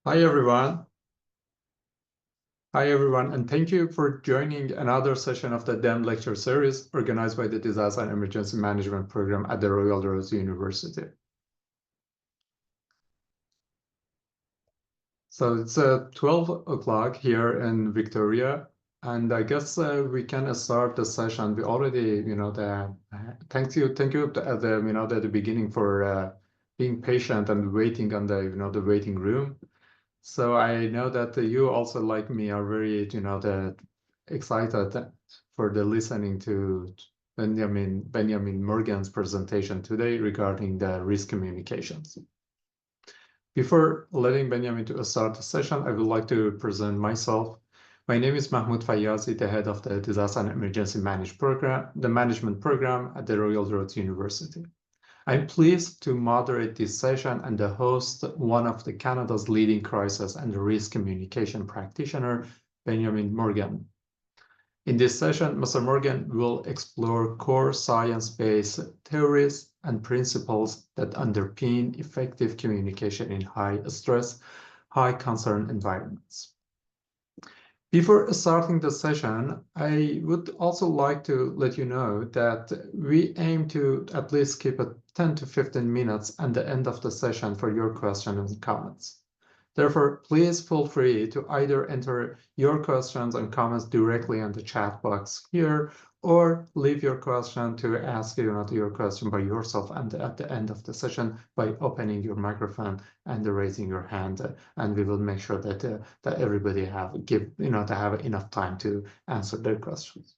Hi, everyone. Hi, everyone, and thank you for joining another session of the DEMN lecture series organized by the Disaster and Emergency Management Program at the Royal Roads University. So it's 12 o'clock here in Victoria, and I guess we can start the session. We already, thank you at the beginning for being patient and waiting on the waiting room. So I know that you also, like me, are very, excited for the listening to Benjamin Morgan's presentation today regarding the risk communications. Before letting Benjamin to start the session, I would like to present myself. My name is Mahmoud Fayyazi, the head of the Disaster and Emergency Management Program at the Royal Roads University. I'm pleased to moderate this session and the host, one of the Canada's leading crisis and risk communication practitioner, Benjamin Morgan. In this session, Mr. Morgan will explore core science-based theories and principles that underpin effective communication in high-stress, high-concern environments. Before starting the session, I would also like to let you know that we aim to at least keep it 10 to 15 minutes at the end of the session for your questions and comments. Therefore, please feel free to either enter your questions and comments directly on the chat box here, or leave your question to ask your question by yourself and at the end of the session by opening your microphone and raising your hand, and we will make sure that that everybody have enough time to answer their questions.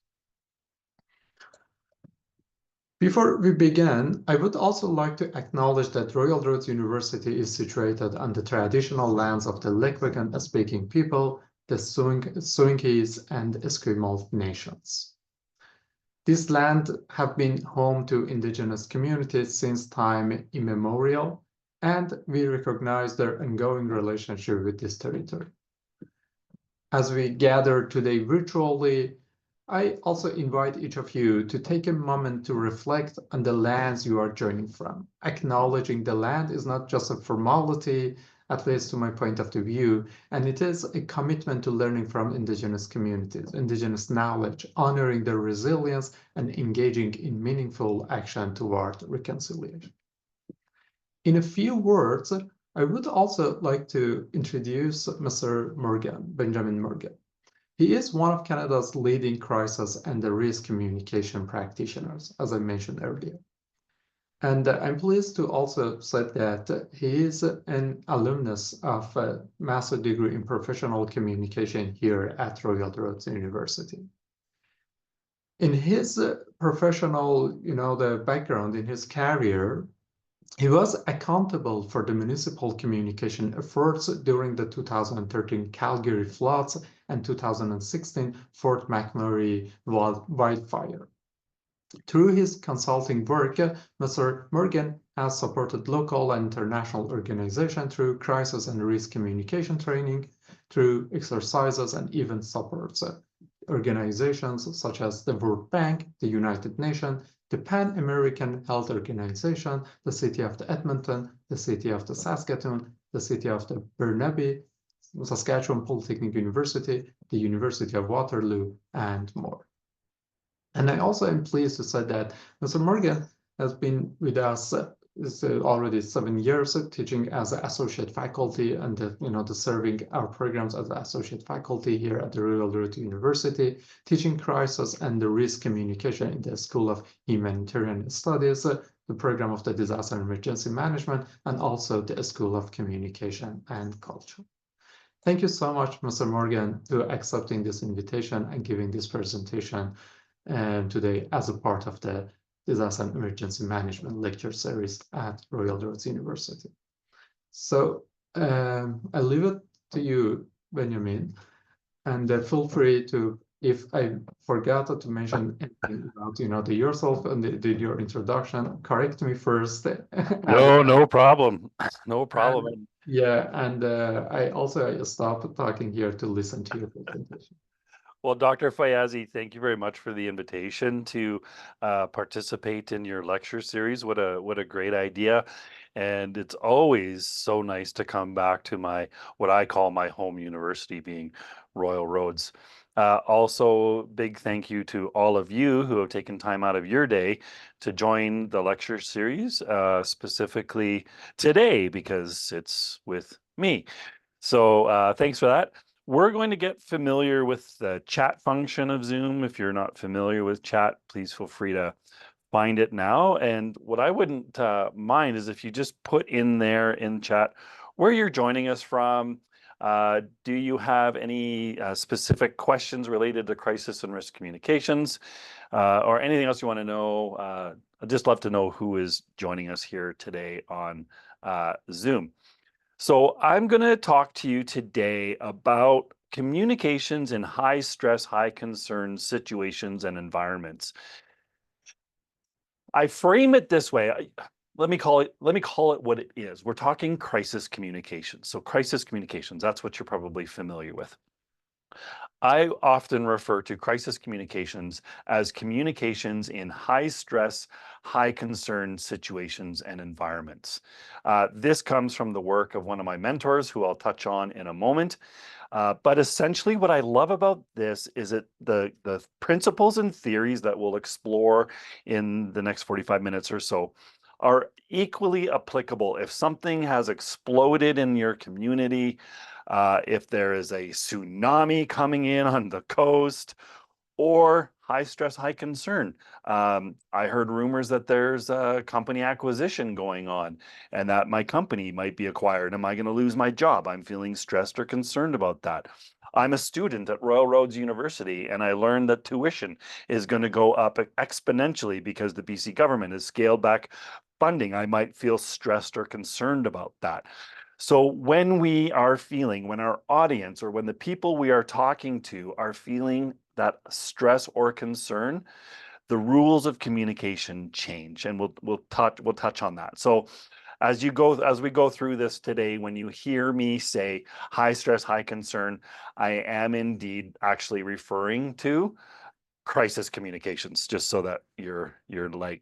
Before we begin, I would also like to acknowledge that Royal Roads University is situated on the traditional lands of the Lekwungen-speaking people, the Soinkis and Esquimalt nations. These lands have been home to indigenous communities since time immemorial, and we recognize their ongoing relationship with this territory. As we gather today virtually, I also invite each of you to take a moment to reflect on the lands you are joining from. Acknowledging the land is not just a formality, at least to my point of view, and it is a commitment to learning from Indigenous communities, Indigenous knowledge, honoring their resilience, and engaging in meaningful action toward reconciliation. In a few words, I would also like to introduce Mr. Morgan, Benjamin Morgan. He is one of Canada's leading crisis and risk communication practitioners, as I mentioned earlier. And I'm pleased to also say that he is an alumnus of a master's degree in professional communication here at Royal Roads University. In his professional, the background in his career, he was accountable for the municipal communication efforts during the 2013 Calgary floods and 2016 Fort McMurray wildfire. Through his consulting work, Mr. Morgan has supported local and international organizations through crisis and risk communication training, through exercises and even supports organizations such as the World Bank, the United Nations, the Pan American Health Organization, the City of Edmonton, the City of Saskatoon, the City of Burnaby, Saskatchewan Polytechnic University, the University of Waterloo, and more. And I also am pleased to say that Mr. Morgan has been with us already 7 years teaching as an associate faculty and serving our programs as an associate faculty here at the Royal Roads University, teaching crisis and the risk communication in the School of Humanitarian Studies, the program of the Disaster and Emergency Management, and also the School of Communication and Culture. Thank you so much, Mr. Morgan, for accepting this invitation and giving this presentation today as a part of the Disaster and Emergency Management lecture series at Royal Roads University. So I leave it to you, Benjamin, and feel free to, if I forgot to mention anything about yourself and your introduction, correct me first. No problem. No problem. And I also stopped talking here to listen to your presentation. Well, Dr. Fayazi, thank you very much for the invitation to participate in your lecture series. What a great idea. And it's always so nice to come back to my what I call my home university, being Royal Roads. Also, big thank you to all of you who have taken time out of your day to join the lecture series, specifically today because it's with me. So thanks for that. We're going to get familiar with the chat function of Zoom. If you're not familiar with chat, please feel free to find it now. And what I wouldn't mind is if you just put in there in chat where you're joining us from. Do you have any specific questions related to crisis and risk communications or anything else you want to know? I'd just love to know who is joining us here today on Zoom. So I'm going to talk to you today about communications in high stress, high concern situations and environments. I frame it this way. Let me call it what it is. We're talking crisis communications. So crisis communications, that's what you're probably familiar with. I often refer to crisis communications as communications in high stress, high concern situations and environments. This comes from the work of one of my mentors, who I'll touch on in a moment. But essentially, what I love about this is that the principles and theories that we'll explore in the next 45 minutes or so are equally applicable if something has exploded in your community, if there is a tsunami coming in on the coast, or high stress, high concern. I heard rumors that there's a company acquisition going on and that my company might be acquired. Am I going to lose my job? I'm feeling stressed or concerned about that. I'm a student at Royal Roads University, and I learned that tuition is going to go up exponentially because the BC government has scaled back funding. I might feel stressed or concerned about that. So when when our audience or when the people we are talking to are feeling that stress or concern, the rules of communication change, and we'll touch on that. So as we go through this today, when you hear me say high stress, high concern, I am indeed actually referring to crisis communications, just so that you're like,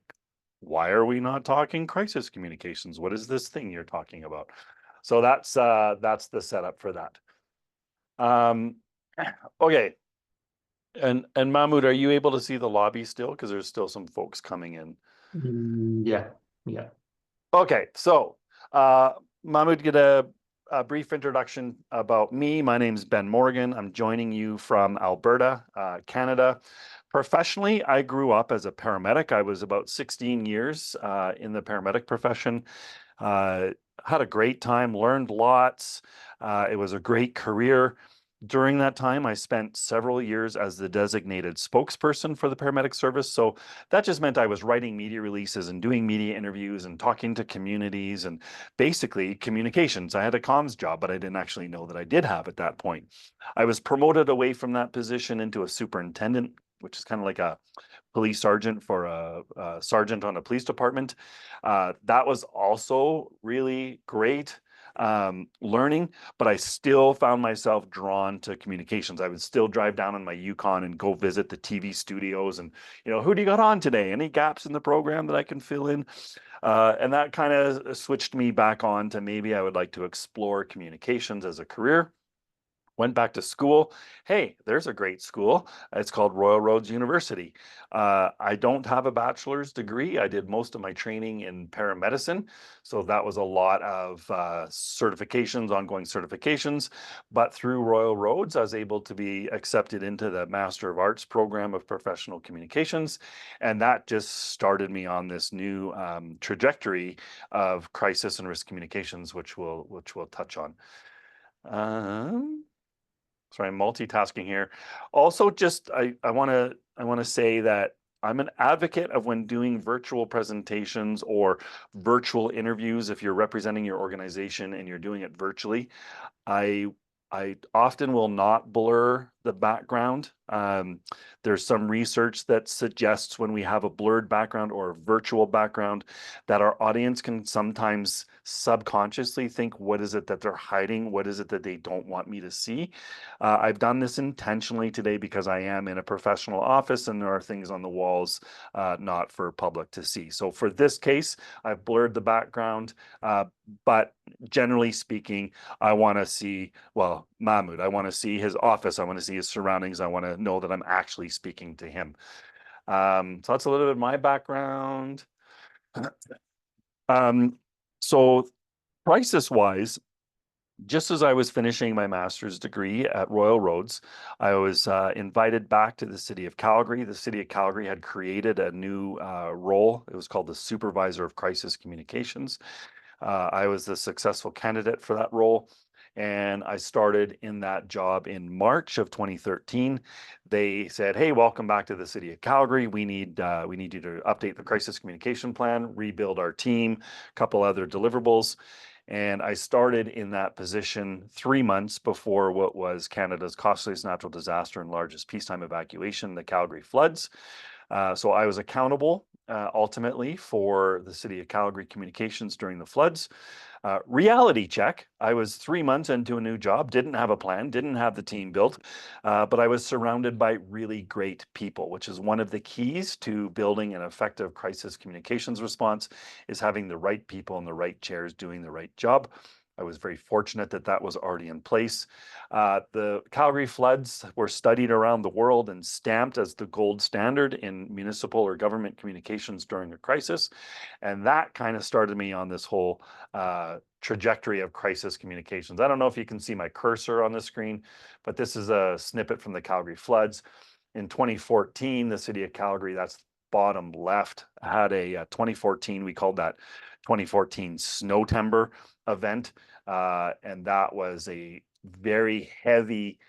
why are we not talking crisis communications? What is this thing you're talking about? So that's the setup for that. Okay. And Mahmoud, are you able to see the lobby still? Because there's still some folks coming in. Yeah, yeah. Okay, so Mahmoud, get a brief introduction about me. My name's Ben Morgan. I'm joining you from Alberta, Canada. Professionally, I grew up as a paramedic. I was about 16 years in the paramedic profession. Had a great time, learned lots. It was a great career. During that time, I spent several years as the designated spokesperson for the paramedic service. So that just meant I was writing media releases and doing media interviews and talking to communities and basically communications. I had a comms job, but I didn't actually know that I did have at that point. I was promoted away from that position into a superintendent, which is kind of like a police sergeant for a sergeant on a police department. That was also really great learning, but I still found myself drawn to communications. I would still drive down in my Yukon and go visit the TV studios and, who do you got on today? Any gaps in the program that I can fill in? And that kind of switched me back on to maybe I would like to explore communications as a career. Went back to school. Hey, there's a great school. It's called Royal Roads University. I don't have a bachelor's degree. I did most of my training in paramedicine. So that was a lot of certifications, ongoing certifications. But through Royal Roads, I was able to be accepted into the Master of Arts program of Professional Communications. And that just started me on this new trajectory of crisis and risk communications, which we'll touch on. Sorry, I'm multitasking here. Also, just I want to say that I'm an advocate of when doing virtual presentations or virtual interviews. If you're representing your organization and you're doing it virtually, I often will not blur the background. There's some research that suggests when we have a blurred background or a virtual background that our audience can sometimes subconsciously think, what is it that they're hiding? What is it that they don't want me to see? I've done this intentionally today because I am in a professional office and there are things on the walls not for public to see. So for this case, I've blurred the background, but generally speaking, I want to see, well, Mahmoud, I want to see his office. I want to see his surroundings. I want to know that I'm actually speaking to him. So that's a little bit of my background. So crisis-wise, just as I was finishing my master's degree at Royal Roads, I was invited back to the City of Calgary. The City of Calgary had created a new role. It was called the Supervisor of Crisis Communications. I was the successful candidate for that role, and I started in that job in March of 2013. They said, "Hey, welcome back to the City of Calgary. We need you to update the crisis communication plan, rebuild our team, a couple other deliverables." And I started in that position 3 months before what was Canada's costliest natural disaster and largest peacetime evacuation, the Calgary floods. So I was accountable ultimately for the City of Calgary communications during the floods. Reality check, I was 3 months into a new job, didn't have a plan, didn't have the team built, but I was surrounded by really great people, which is one of the keys to building an effective crisis communications response, is having the right people in the right chairs doing the right job. I was very fortunate that that was already in place. The Calgary floods were studied around the world and stamped as the gold standard in municipal or government communications during a crisis. And that kind of started me on this whole trajectory of crisis communications. I don't know if you can see my cursor on the screen, but this is a snippet from the Calgary floods. In 2014, the City of Calgary, that's bottom left, had a 2014, we called that 2014 Snowtember event. And that was a very heavy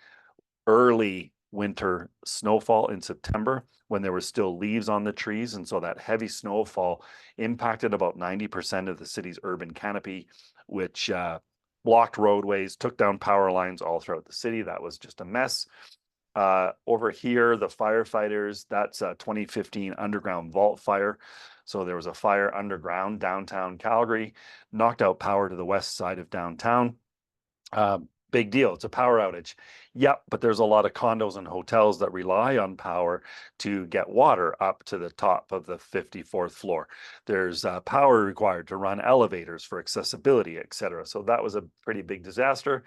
early winter snowfall in September when there were still leaves on the trees. And so that heavy snowfall impacted about 90% of the city's urban canopy, which blocked roadways, took down power lines all throughout the city. That was just a mess. Over here, the firefighters, that's a 2015 underground vault fire. So there was a fire underground downtown Calgary, knocked out power to the west side of downtown. Big deal. It's a power outage. Yep, but there's a lot of condos and hotels that rely on power to get water up to the top of the 54th floor. There's power required to run elevators for accessibility, etc. So that was a pretty big disaster.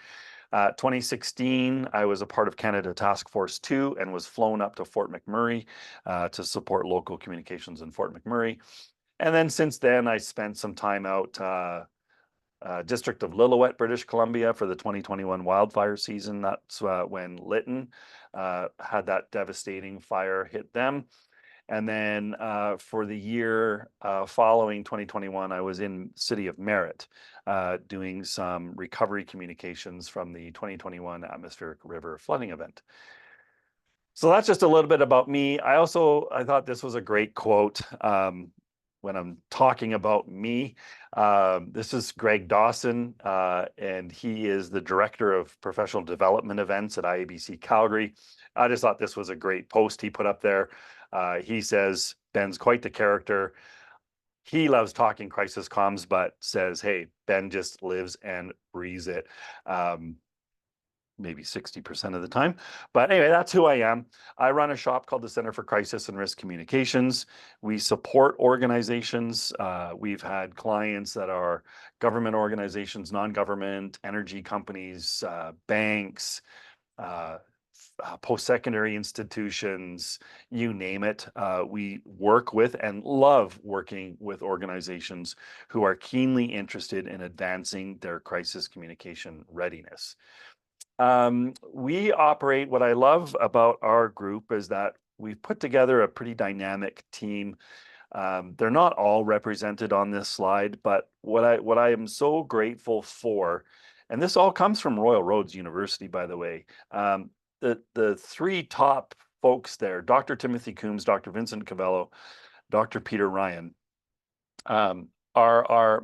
2016, I was a part of Canada Task Force 2 and was flown up to Fort McMurray to support local communications in Fort McMurray. And then since then, I spent some time out District of Lillooet, British Columbia for the 2021 wildfire season. That's when Lytton had that devastating fire hit them. And then for the year following 2021, I was in City of Merritt doing some recovery communications from the 2021 atmospheric river flooding event. So that's just a little bit about me. I thought this was a great quote when I'm talking about me. This is Greg Dawson, and he is the Director of Professional Development Events at IABC Calgary. I just thought this was a great post he put up there. He says, Ben's quite the character. He loves talking crisis comms, but says, hey, Ben just lives and breathes it. Maybe 60% of the time. But anyway, that's who I am. I run a shop called the Center for Crisis and Risk Communications. We support organizations. We've had clients that are government organizations, non-government, energy companies, banks, post-secondary institutions, you name it. We work with and love working with organizations who are keenly interested in advancing their crisis communication readiness. We operate, what I love about our group is that we've put together a pretty dynamic team. They're not all represented on this slide, but what I am so grateful for, and this all comes from Royal Roads University, by the way, the three top folks there, Dr. Timothy Coombs, Dr. Vincent Cavello, Dr. Peter Ryan,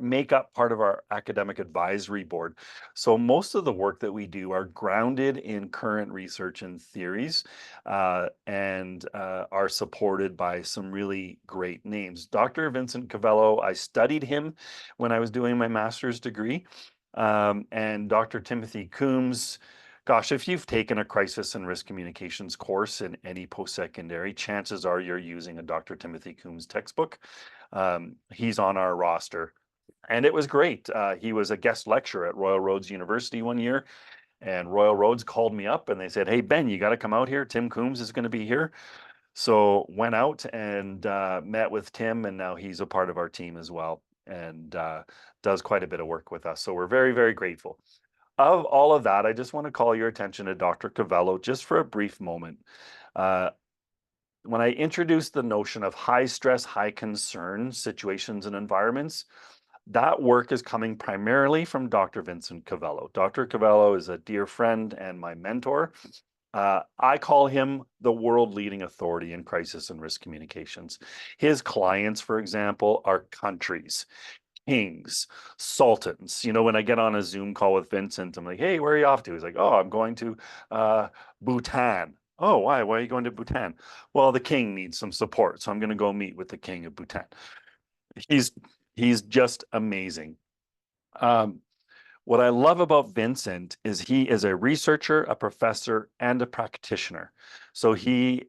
make up part of our academic advisory board. So most of the work that we do are grounded in current research and theories, and are supported by some really great names. Dr. Vincent Cavello, I studied him when I was doing my master's degree, and Dr. Timothy Coombs. Gosh, if you've taken a crisis and risk communications course in any post-secondary, chances are you're using a Dr. Timothy Coombs textbook. He's on our roster, and it was great. He was a guest lecturer at Royal Roads University one year, and Royal Roads called me up and they said, "Hey, Ben, you got to come out here. Tim Coombs is going to be here." So went out and met with Tim, and now he's a part of our team as well, and does quite a bit of work with us. So we're very, very grateful. Of all of that, I just want to call your attention to Dr. Cavello just for a brief moment. When I introduced the notion of high stress, high concern situations and environments, that work is coming primarily from Dr. Vincent Cavello. Dr. Cavello is a dear friend and my mentor. I call him the world leading authority in crisis and risk communications. His clients, for example, are countries, kings, sultans. You know, when I get on a Zoom call with Vincent, I'm like, "Hey, where are you off to?" He's like, "Oh, I'm going to Bhutan." "Oh, why? Why are you going to Bhutan?" "Well, the king needs some support, so I'm going to go meet with the king of Bhutan." He's just amazing. What I love about Vincent is he is a researcher, a professor, and a practitioner. So he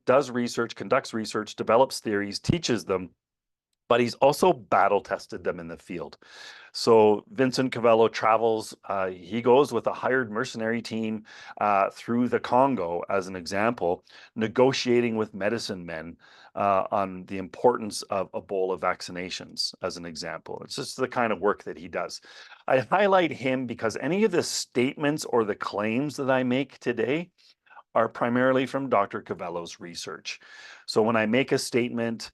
does research, conducts research, develops theories, teaches them, but he's also battle tested them in the field. So Vincent Cavello travels, he goes with a hired mercenary team through the Congo, as an example, negotiating with medicine men on the importance of Ebola vaccinations, as an example. It's just the kind of work that he does. I highlight him because any of the statements or the claims that I make today are primarily from Dr. Cavello's research. So when I make a statement,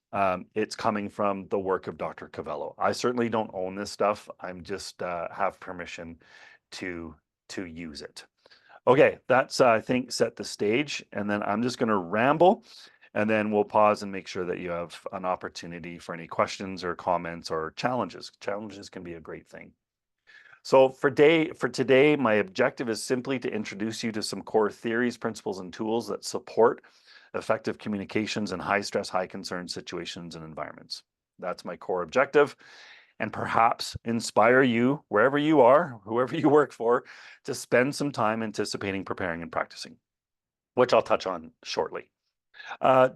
it's coming from the work of Dr. Cavello. I certainly don't own this stuff. I'm just have permission to use it. Okay, that's I think set the stage, and then I'm just going to ramble, and then we'll pause and make sure that you have an opportunity for any questions or comments or challenges. Challenges can be a great thing. So for today, my objective is simply to introduce you to some core theories, principles, and tools that support effective communications in high stress, high concern situations and environments. That's my core objective, and perhaps inspire you, wherever you are, whoever you work for, to spend some time anticipating, preparing, and practicing, which I'll touch on shortly.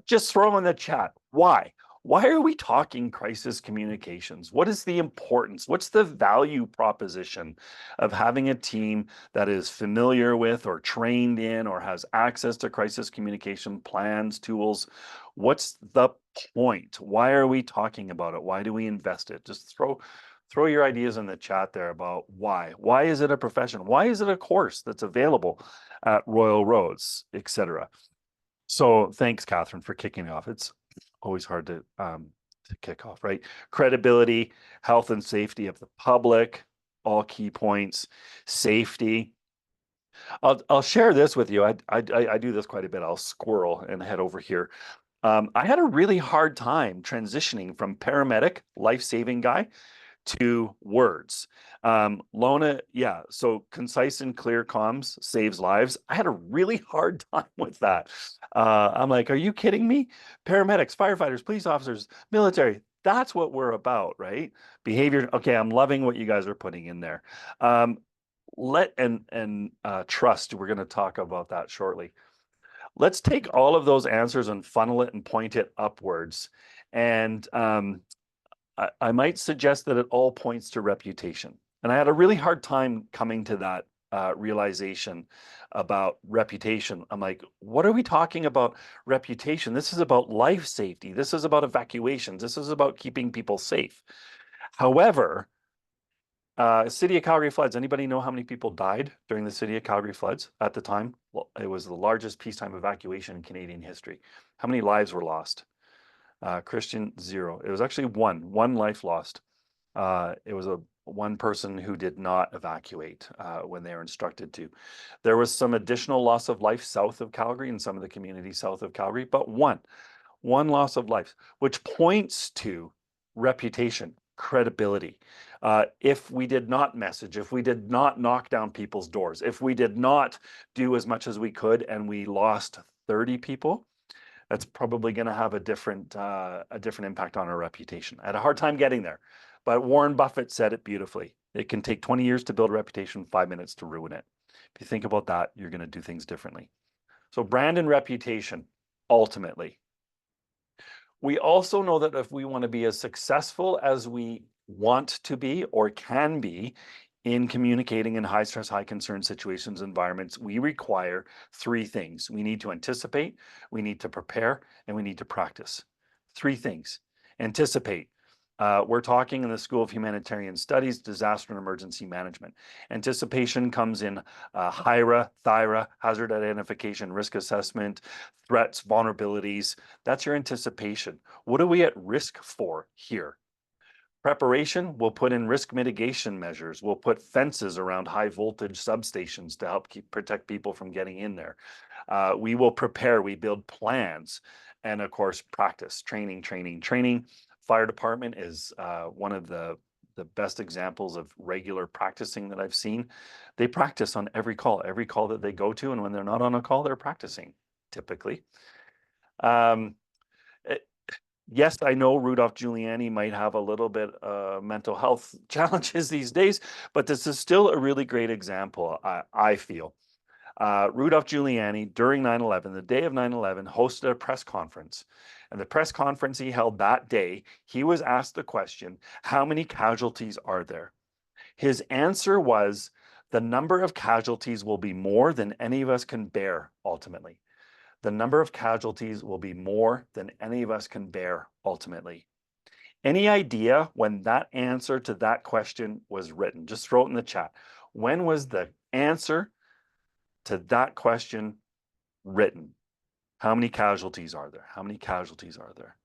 Just throw in the chat, why? Why are we talking crisis communications? What is the importance? What's the value proposition of having a team that is familiar with or trained in or has access to crisis communication plans, tools? What's the point? Why are we talking about it? Why do we invest it? Just throw your ideas in the chat there about why. Why is it a profession? Why is it a course that's available at Royal Roads, etc.? So thanks, Catherine, for kicking off. It's always hard to kick off, right? Credibility, health and safety of the public, all key points, safety. I'll share this with you. I do this quite a bit. I'll squirrel and head over here. I had a really hard time transitioning from paramedic, life-saving guy, to words. Lona, yeah, so concise and clear comms saves lives. I had a really hard time with that. I'm like, are you kidding me? Paramedics, firefighters, police officers, military, that's what we're about, right? Behavior. Okay, I'm loving what you guys are putting in there. Trust, we're going to talk about that shortly. Let's take all of those answers and funnel it and point it upwards. And I might suggest that it all points to reputation. And I had a really hard time coming to that realization about reputation. I'm like, what are we talking about reputation? This is about life safety. This is about evacuations. This is about keeping people safe. However, City of Calgary floods, anybody know how many people died during the City of Calgary floods at the time? Well, it was the largest peacetime evacuation in Canadian history. How many lives were lost? Christian, 0. It was actually one life lost. It was one person who did not evacuate when they were instructed to. There was some additional loss of life south of Calgary in some of the communities south of Calgary, but one loss of life, which points to reputation. credibility. If we did not message, if we did not knock down people's doors, if we did not do as much as we could and we lost 30 people, that's probably going to have a different impact on our reputation. I had a hard time getting there, but Warren Buffett said it beautifully. It can take 20 years to build a reputation, 5 minutes to ruin it. If you think about that, you're going to do things differently. So brand and reputation, ultimately. We also know that if we want to be as successful as we want to be or can be in communicating in high stress, high concern situations, environments, we require 3 things. We need to anticipate, we need to prepare, and we need to practice. 3 things. Anticipate. We're talking in the School of Humanitarian Studies, disaster and emergency management. Anticipation comes in HIRA, THIRA, hazard identification, risk assessment, threats, vulnerabilities. That's your anticipation. What are we at risk for here? Preparation, we'll put in risk mitigation measures. We'll put fences around high voltage substations to help protect people from getting in there. We will prepare, we build plans, and of course, practice, training. Fire department is one of the best examples of regular practicing that I've seen. They practice on every call that they go to, and when they're not on a call, they're practicing, typically. Yes, I know Rudolph Giuliani might have a little bit mental health challenges these days, but this is still a really great example, I feel. Rudolph Giuliani, during 9/11, the day of 9/11, hosted a press conference. And the press conference he held that day, he was asked the question, how many casualties are there? His answer was, the number of casualties will be more than any of us can bear, ultimately. The number of casualties will be more than any of us can bear, ultimately. Any idea when that answer to that question was written? Just throw it in the chat. When was the answer to that question written? How many casualties are there? How many casualties are there?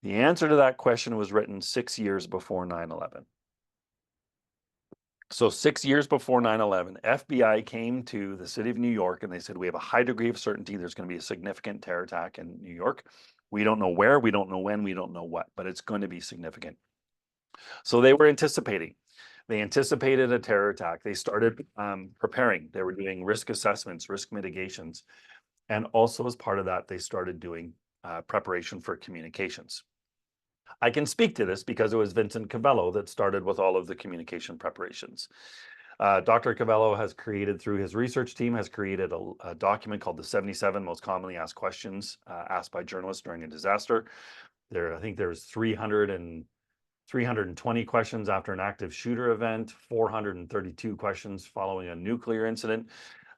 The answer to that question was written 6 years before 9/11. So 6 years before 9/11, FBI came to the city of New York and they said, we have a high degree of certainty there's going to be a significant terror attack in New York. We don't know where, we don't know when, we don't know what, but it's going to be significant. So they were anticipating. They anticipated a terror attack. They started preparing. They were doing risk assessments, risk mitigations. And also as part of that, they started doing preparation for communications. I can speak to this because it was Vincent Cavello that started with all of the communication preparations. Dr. Cavello has created, through his research team, has created a document called the 77 Most Commonly Asked Questions Asked by Journalists During a Disaster. I think there's 320 questions after an active shooter event, 432 questions following a nuclear incident.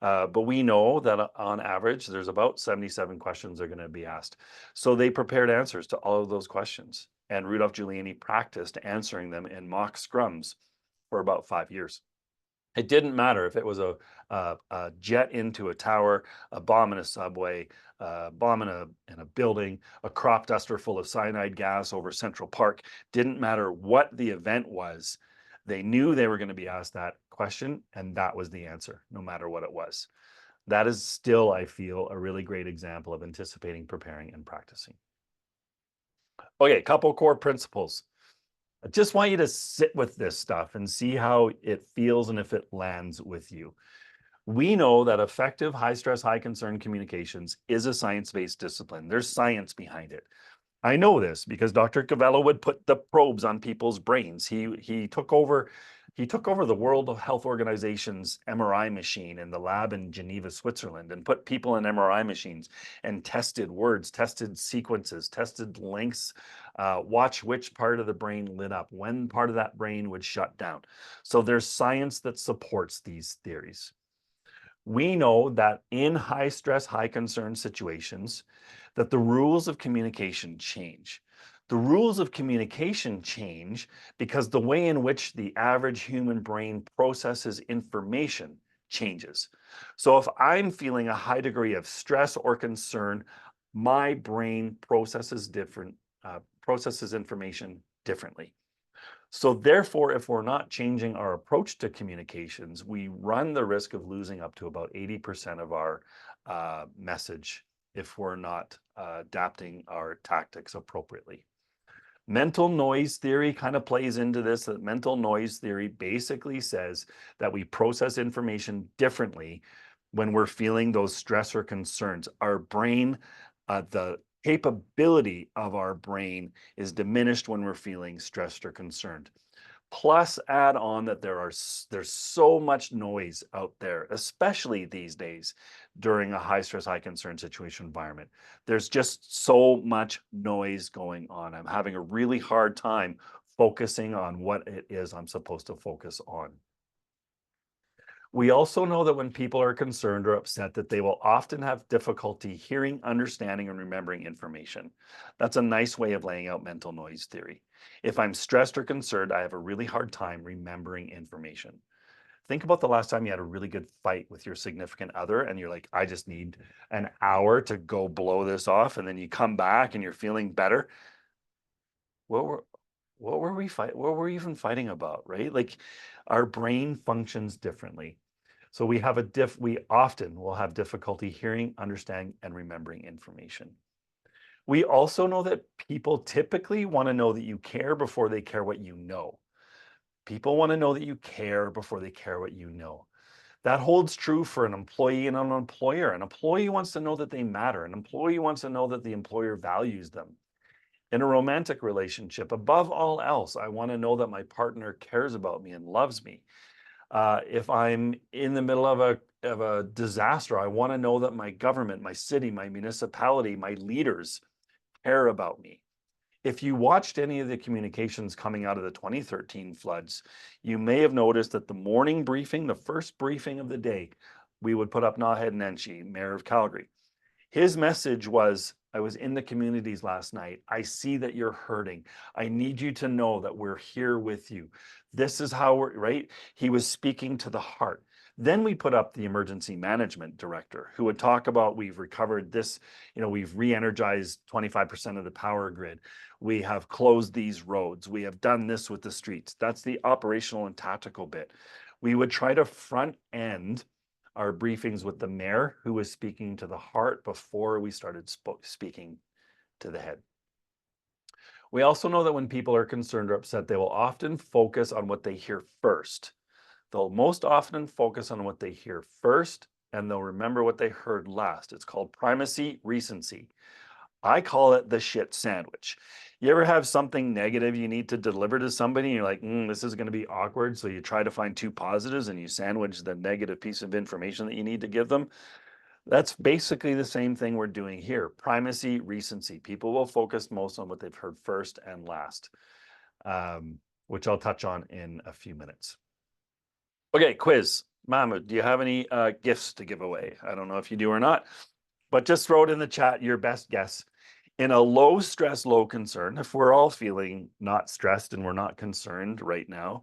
But we know that on average, there's about 77 questions that are going to be asked. So they prepared answers to all of those questions. And Rudolph Giuliani practiced answering them in mock scrums for about 5 years. It didn't matter if it was a jet into a tower, a bomb in a subway, a bomb in a building, a crop duster full of cyanide gas over Central Park. Didn't matter what the event was. They knew they were going to be asked that question, and that was the answer, no matter what it was. That is still, I feel, a really great example of anticipating, preparing, and practicing. Okay, couple core principles. I just want you to sit with this stuff and see how it feels and if it lands with you. We know that effective high stress, high concern communications is a science-based discipline. There's science behind it. I know this because Dr. Cavello would put the probes on people's brains. He took over the World Health Organization's MRI machine in the lab in Geneva, Switzerland, and put people in MRI machines and tested words, tested sequences, tested lengths, watch which part of the brain lit up, when part of that brain would shut down. So there's science that supports these theories. We know that in high stress, high concern situations, that the rules of communication change. The rules of communication change because the way in which the average human brain processes information changes. So if I'm feeling a high degree of stress or concern, my brain processes information differently. So therefore, if we're not changing our approach to communications, we run the risk of losing up to about 80% of our message if we're not adapting our tactics appropriately. Mental noise theory kind of plays into this. That mental noise theory basically says that we process information differently when we're feeling those stress or concerns. Our brain, the capability of our brain is diminished when we're feeling stressed or concerned. Plus, add on that there's so much noise out there, especially these days during a high stress, high concern situation environment. There's just so much noise going on. I'm having a really hard time focusing on what it is I'm supposed to focus on. We also know that when people are concerned or upset, that they will often have difficulty hearing, understanding, and remembering information. That's a nice way of laying out mental noise theory. If I'm stressed or concerned, I have a really hard time remembering information. Think about the last time you had a really good fight with your significant other and you're like, I just need an hour to go blow this off. And then you come back and you're feeling better. What were what were we even fighting about, right? Like our brain functions differently. So we often will have difficulty hearing, understanding, and remembering information. We also know that people typically want to know that you care before they care what you know. People want to know that you care before they care what you know. That holds true for an employee and an employer. An employee wants to know that they matter. An employee wants to know that the employer values them. In a romantic relationship, above all else, I want to know that my partner cares about me and loves me. If I'm in the middle of a disaster, I want to know that my government, my city, my municipality, my leaders care about me. If you watched any of the communications coming out of the 2013 floods, you may have noticed that the morning briefing, the first briefing of the day, we would put up Naheed Nenshi, Mayor of Calgary. His message was, I was in the communities last night. I see that you're hurting. I need you to know that we're here with you. This is how we're, right? He was speaking to the heart. Then we put up the emergency management director who would talk about, we've recovered this, we've re-energized 25% of the power grid. We have closed these roads. We have done this with the streets. That's the operational and tactical bit. We would try to front end our briefings with the mayor, who was speaking to the heart before we started speaking to the head. We also know that when people are concerned or upset, they will often focus on what they hear first. They'll most often focus on what they hear first, and they'll remember what they heard last. It's called primacy recency. I call it the shit sandwich. You ever have something negative you need to deliver to somebody and you're like, this is going to be awkward. So you try to find two positives and you sandwich the negative piece of information that you need to give them. That's basically the same thing we're doing here. Primacy, recency. People will focus most on what they've heard first and last, which I'll touch on in a few minutes. Okay, quiz. Mahmoud, do you have any gifts to give away? I don't know if you do or not, but just throw it in the chat, your best guess. In a low stress, low concern, if we're all feeling not stressed and we're not concerned right now,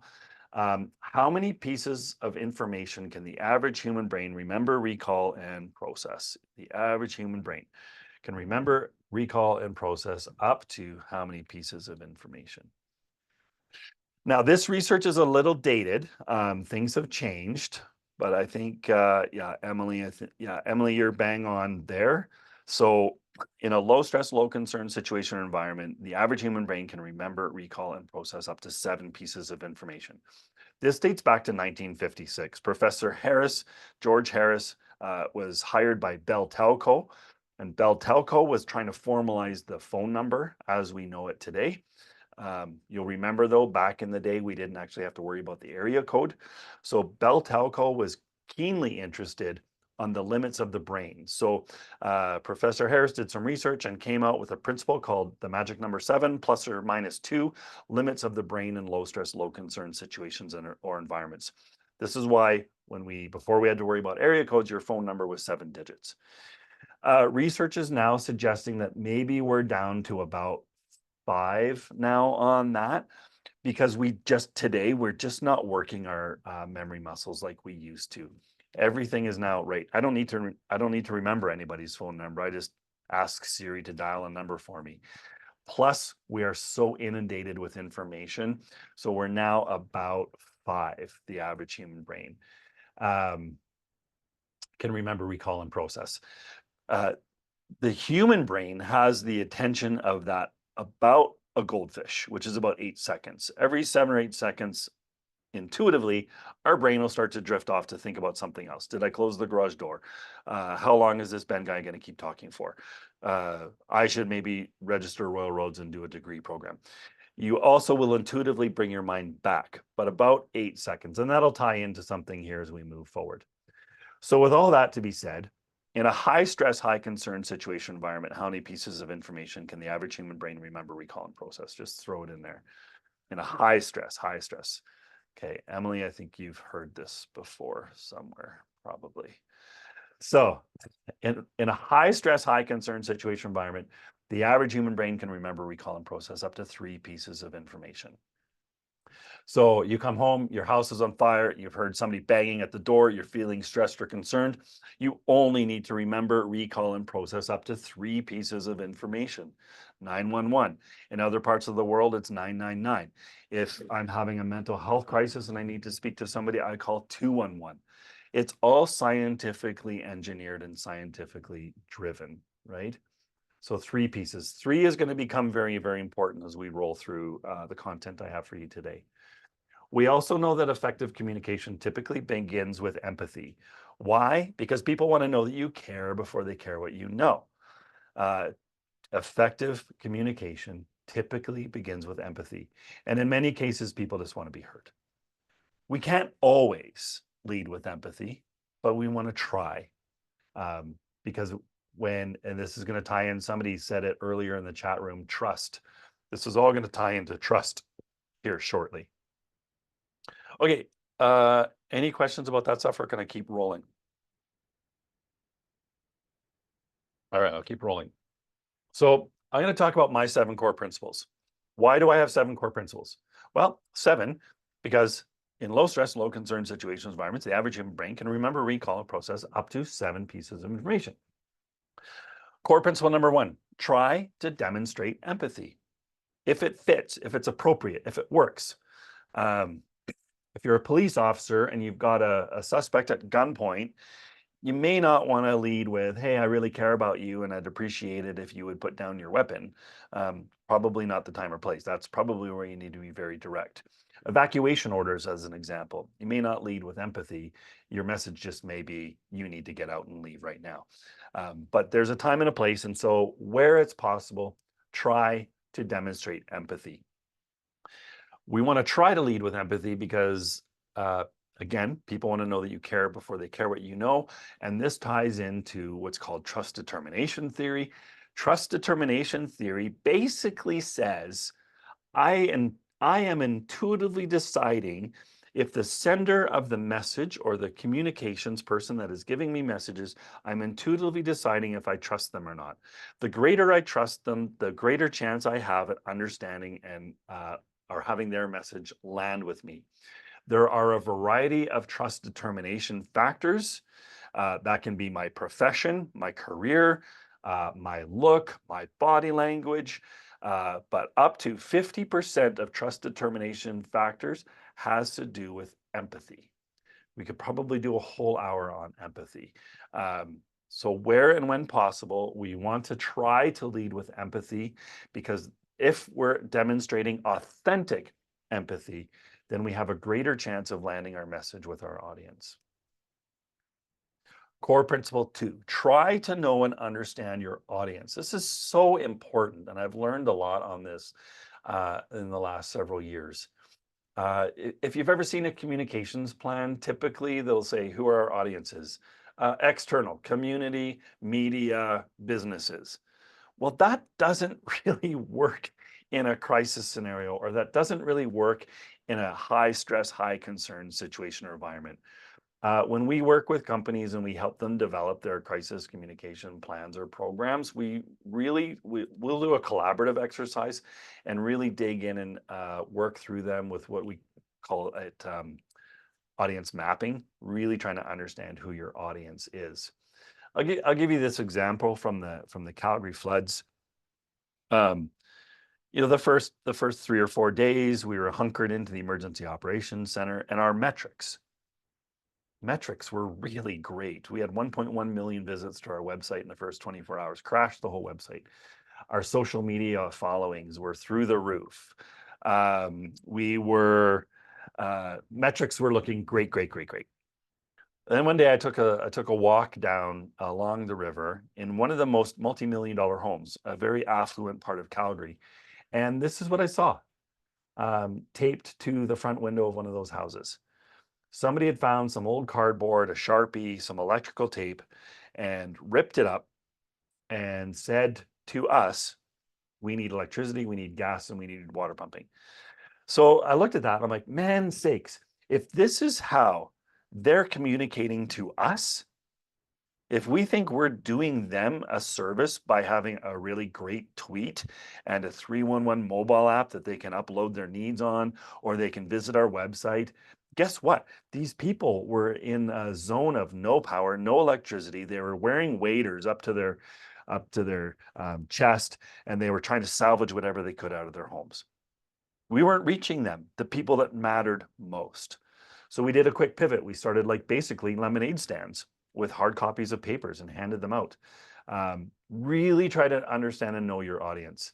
how many pieces of information can the average human brain remember, recall, and process? The average human brain can remember, recall, and process up to how many pieces of information? Now, this research is a little dated. Things have changed, but I think, Emily, Emily, you're bang on there. So in a low stress, low concern situation or environment, the average human brain can remember, recall, and process up to 7 pieces of information. This dates back to 1956. Professor Harris, George Harris, was hired by Bell Telco, and Bell Telco was trying to formalize the phone number as we know it today. You'll remember though, back in the day, we didn't actually have to worry about the area code. So Bell Telco was keenly interested on the limits of the brain. So Professor Harris did some research and came out with a principle called the magic number 7 plus or minus 2 limits of the brain in low stress, low concern situations or environments. This is why before we had to worry about area codes, your phone number was 7 digits. Research is now suggesting that maybe we're down to about 5 now on that, because we're just not working our memory muscles like we used to. Everything is now right. I don't need to remember anybody's phone number. I just ask Siri to dial a number for me. Plus, we are so inundated with information. So we're now about 5, the average human brain can remember, recall, and process. The human brain has the attention of that about a goldfish, which is about 8 seconds. Every 7 or 8 seconds, intuitively, our brain will start to drift off to think about something else. Did I close the garage door? How long is this Ben guy going to keep talking for? I should maybe register Royal Roads and do a degree program. You also will intuitively bring your mind back, but about 8 seconds, and that'll tie into something here as we move forward. So with all that to be said, in a high stress, high concern situation environment, how many pieces of information can the average human brain remember, recall, and process? Just throw it in there. In a high stress, high stress. Okay, Emily, I think you've heard this before somewhere, probably. So in a high stress, high concern situation environment, the average human brain can remember, recall, and process up to 3 pieces of information. So you come home, your house is on fire, you've heard somebody banging at the door, you're feeling stressed or concerned. You only need to remember, recall, and process up to 3 pieces of information. 911. In other parts of the world, it's 999. If I'm having a mental health crisis and I need to speak to somebody, I call 211. It's all scientifically engineered and scientifically driven, right? So 3 pieces. 3 is going to become very, very important as we roll through the content I have for you today. We also know that effective communication typically begins with empathy. Why? Because people want to know that you care before they care what you know. Effective communication typically begins with empathy. And in many cases, people just want to be heard. We can't always lead with empathy, but we want to try. Because and this is going to tie in, somebody said it earlier in the chat room, trust. This is all going to tie into trust here shortly. Okay, any questions about that stuff, or can I keep rolling? All right, I'll keep rolling. So I'm going to talk about my 7 core principles. Why do I have 7 core principles? Well, 7, because in low stress, low concern situations, environments, the average human brain can remember, recall, and process up to 7 pieces of information. Core principle number 1, try to demonstrate empathy. If it fits, if it's appropriate, if it works. If you're a police officer and you've got a suspect at gunpoint, you may not want to lead with, hey, I really care about you and I'd appreciate it if you would put down your weapon. Probably not the time or place. That's probably where you need to be very direct. Evacuation orders, as an example. You may not lead with empathy. Your message just may be, you need to get out and leave right now. But there's a time and a place. And so where it's possible, try to demonstrate empathy. We want to try to lead with empathy because, again, people want to know that you care before they care what you know. And this ties into what's called trust determination theory. Trust determination theory basically says, I am intuitively deciding if the sender of the message or the communications person that is giving me messages, I'm intuitively deciding if I trust them or not. The greater I trust them, the greater chance I have at understanding and or having their message land with me. There are a variety of trust determination factors. That can be my profession, my career, my look, my body language, but up to 50% of trust determination factors has to do with empathy. We could probably do a whole hour on empathy. So where and when possible, we want to try to lead with empathy, because if we're demonstrating authentic empathy, then we have a greater chance of landing our message with our audience. Core principle 2, try to know and understand your audience. This is so important, and I've learned a lot on this in the last several years. If you've ever seen a communications plan, typically they'll say, who are our audiences? External, community, media, businesses. Well, that doesn't really work in a crisis scenario, or that doesn't really work in a high stress, high concern situation or environment. When we work with companies and we help them develop their crisis communication plans or programs, we'll do a collaborative exercise and really dig in and work through them with what we call it audience mapping, really trying to understand who your audience is. I'll give you this example from the Calgary floods. The first 3 or 4 days, we were hunkered into the emergency operations center, and our metrics were really great. We had 1.1 million visits to our website in the first 24 hours, crashed the whole website. Our social media followings were through the roof. We were, metrics were looking great, great, great, great. And then one day I took a walk down along the river in one of the most multi-million-dollar homes, a very affluent part of Calgary. And this is what I saw, taped to the front window of one of those houses. Somebody had found some old cardboard, a Sharpie, some electrical tape, and ripped it up and said to us, we need electricity, we need gas, and we need water pumping. So I looked at that and I'm like, man sakes, if this is how they're communicating to us, if we think we're doing them a service by having a really great tweet and a 311 mobile app that they can upload their needs on, or they can visit our website, guess what? These people were in a zone of no power, no electricity. They were wearing waders up to their chest, and they were trying to salvage whatever they could out of their homes. We weren't reaching them, the people that mattered most. So we did a quick pivot. We started like basically lemonade stands with hard copies of papers and handed them out. Really try to understand and know your audience.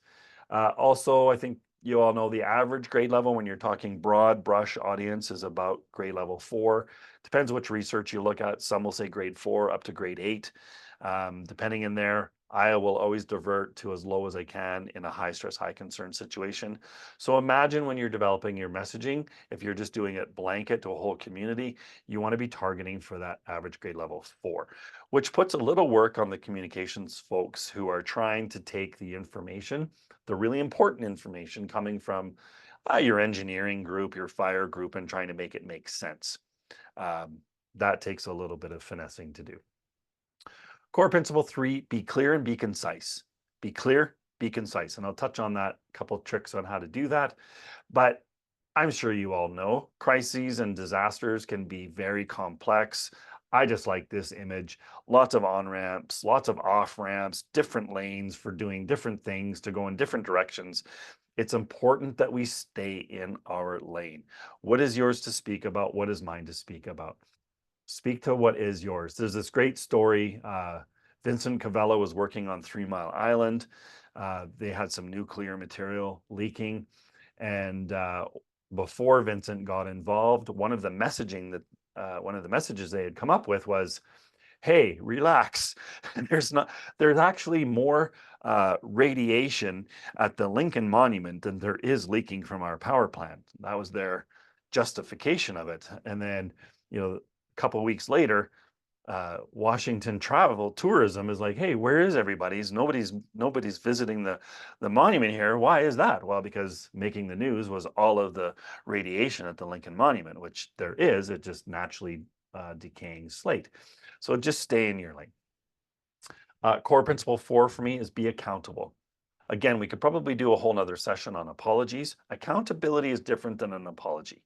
Also, I think you all know the average grade level when you're talking broad brush audience is about grade level 4. Depends which research you look at. Some will say grade 4 up to grade 8. Depending in there, I will always divert to as low as I can in a high stress, high concern situation. So imagine when you're developing your messaging, if you're just doing it blanket to a whole community, you want to be targeting for that average grade level 4, which puts a little work on the communications folks who are trying to take the information, the really important information coming from your engineering group, your fire group, and trying to make it make sense. That takes a little bit of finessing to do. Core principle 3, be clear and be concise. Be clear, be concise. And I'll touch on that, a couple of tricks on how to do that. But I'm sure you all know crises and disasters can be very complex. I just like this image. Lots of on-ramps, lots of off-ramps, different lanes for doing different things to go in different directions. It's important that we stay in our lane. What is yours to speak about? What is mine to speak about? Speak to what is yours. There's this great story. Vincent Cavello was working on 3 Mile Island. They had some nuclear material leaking. And before Vincent got involved, one of the messages they had come up with was, hey, relax. There's actually more radiation at the Lincoln Monument than there is leaking from our power plant. That was their justification of it. And then, a couple of weeks later, Washington Travel Tourism is like, hey, where is everybody? Nobody's visiting the monument here. Why is that? Well, because making the news was all of the radiation at the Lincoln Monument, which there is. It just naturally decaying slate. So just stay in your lane. Core principle 4 for me is be accountable. Again, we could probably do a whole nother session on apologies. Accountability is different than an apology.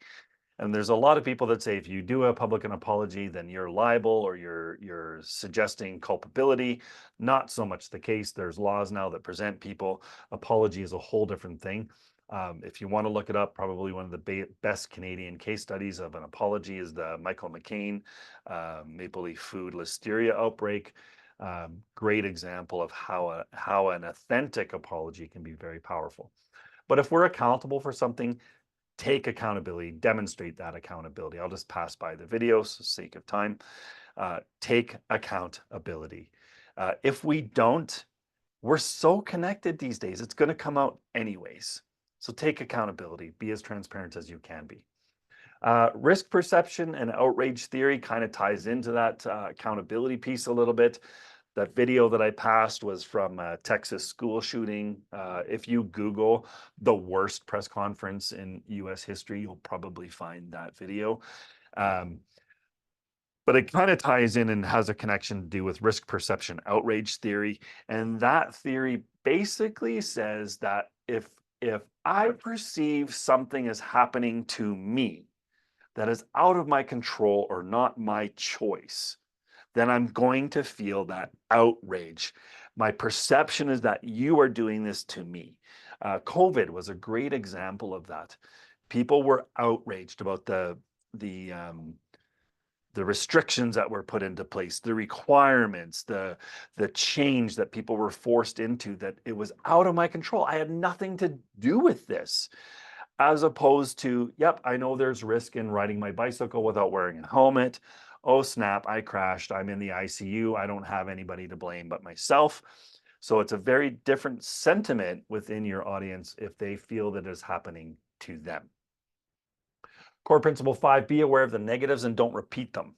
And there's a lot of people that say if you do a public apology, then you're liable or you're suggesting culpability. Not so much the case. There's laws now that present people. Apology is a whole different thing. If you want to look it up, probably one of the best Canadian case studies of an apology is the Michael McCain Maple Leaf Food Listeria outbreak. Great example of how an authentic apology can be very powerful. But if we're accountable for something, take accountability, demonstrate that accountability. I'll just pass by the videos for the sake of time. Take accountability. If we don't, we're so connected these days, it's going to come out anyways. So take accountability, be as transparent as you can be. Risk perception and outrage theory kind of ties into that accountability piece a little bit. That video that I passed was from a Texas school shooting. If you Google the worst press conference in US history, you'll probably find that video. But it kind of ties in and has a connection to do with risk perception outrage theory. And that theory basically says that if I perceive something is happening to me that is out of my control or not my choice, then I'm going to feel that outrage. My perception is that you are doing this to me. COVID was a great example of that. People were outraged about the restrictions that were put into place, the requirements, the change that people were forced into, that it was out of my control. I had nothing to do with this. As opposed to, yep, I know there's risk in riding my bicycle without wearing a helmet. Oh snap, I crashed. I'm in the ICU. I don't have anybody to blame but myself. So it's a very different sentiment within your audience if they feel that it's happening to them. Core principle 5, be aware of the negatives and don't repeat them.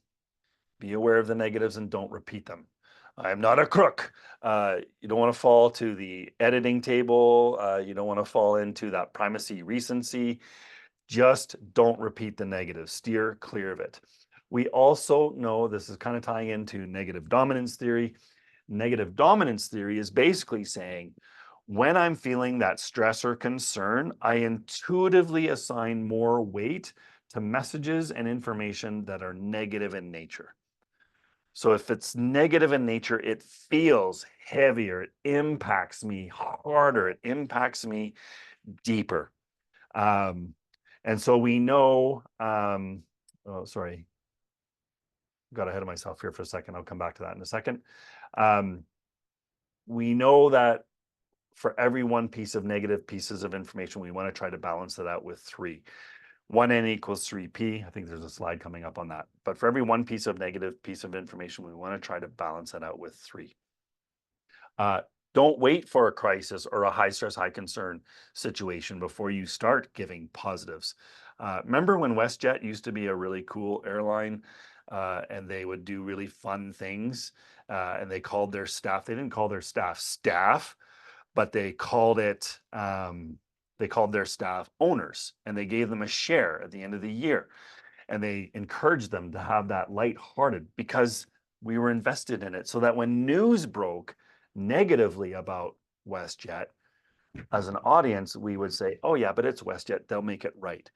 Be aware of the negatives and don't repeat them. I am not a crook. You don't want to fall to the editing table. You don't want to fall into that primacy recency. Just don't repeat the negatives. Steer clear of it. We also know, this is kind of tying into negative dominance theory. Negative dominance theory is basically saying, when I'm feeling that stress or concern, I intuitively assign more weight to messages and information that are negative in nature. So if it's negative in nature, it feels heavier, it impacts me harder, it impacts me deeper. And so we know, oh, sorry, got ahead of myself here for a second. I'll come back to that in a second. We know that for every one piece of negative pieces of information, we want to try to balance it out with 3. 1n equals 3p. I think there's a slide coming up on that. But for every one piece of negative piece of information, we want to try to balance it out with 3. Don't wait for a crisis or a high stress, high concern situation before you start giving positives. Remember when WestJet used to be a really cool airline, and they would do really fun things, and they called their staff, they didn't call their staff, but they called it, they called their staff owners, and they gave them a share at the end of the year. And they encouraged them to have that lighthearted because we were invested in it, so that when news broke negatively about WestJet, as an audience, we would say, oh yeah, but it's WestJet, they'll make it right.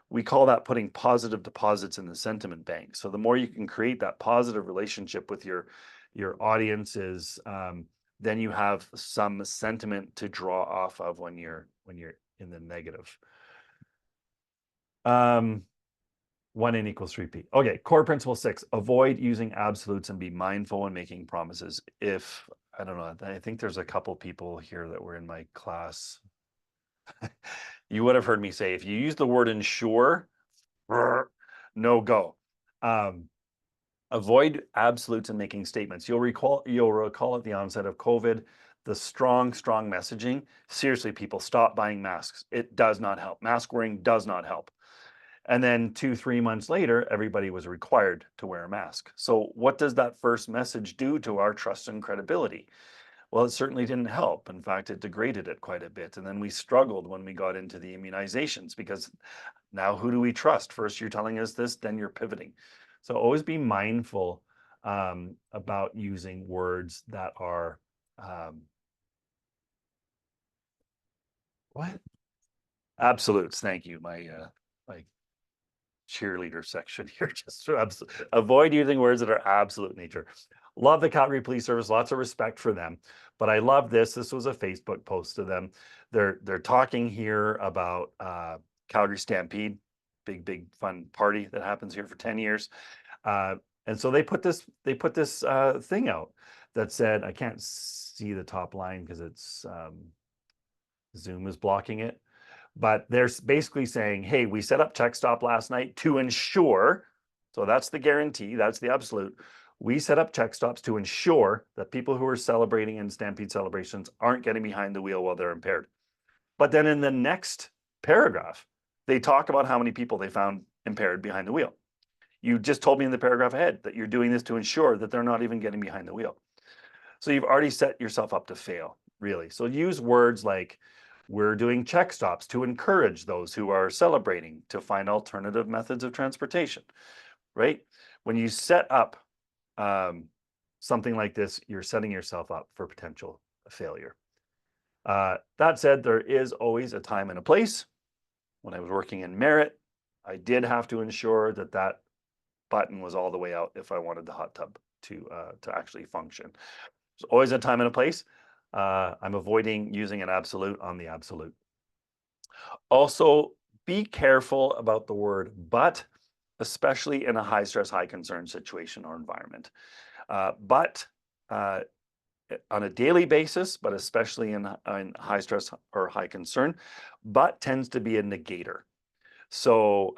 We call that putting positive deposits in the sentiment bank. So the more you can create that positive relationship with your audiences, then you have some sentiment to draw off of when you're in the negative. 1n equals 3p. Okay, core principle 6, avoid using absolutes and be mindful when making promises. If, I don't know, I think there's a couple people here that were in my class. You would have heard me say, if you use the word ensure, no go. Avoid absolutes in making statements. You'll recall at the onset of COVID, the strong messaging. Seriously, people, stop buying masks. It does not help. Mask wearing does not help. And then 2-3 months later, everybody was required to wear a mask. So what does that first message do to our trust and credibility? Well, it certainly didn't help. In fact, it degraded it quite a bit. And then we struggled when we got into the immunizations, because now who do we trust? First, you're telling us this, then you're pivoting. So always be mindful about using words that are, what? Absolutes. Thank you. My cheerleader section here. Just avoid using words that are absolute nature. Love the Calgary Police Service, lots of respect for them. But I love this. This was a Facebook post to them. They're talking here about Calgary Stampede, big fun party that happens here for 10 years. And so they put this thing out that said, I can't see the top line because it's Zoom is blocking it. But they're basically saying, hey, we set up check stop last night to ensure, so that's the guarantee, that's the absolute. We set up check stops to ensure that people who are celebrating in Stampede celebrations aren't getting behind the wheel while they're impaired. But then in the next paragraph, they talk about how many people they found impaired behind the wheel. You just told me in the paragraph ahead that you're doing this to ensure that they're not even getting behind the wheel. So you've already set yourself up to fail, really. So use words like, we're doing check stops to encourage those who are celebrating to find alternative methods of transportation, right? When you set up something like this, you're setting yourself up for potential failure. That said, there is always a time and a place. When I was working in Merit, I did have to ensure that that button was all the way out if I wanted the hot tub to actually function. There's always a time and a place. I'm avoiding using an absolute on the absolute. Also, be careful about the word but. especially in a high stress, high concern situation or environment. But on a daily basis, but especially in high stress or high concern, but tends to be a negator. So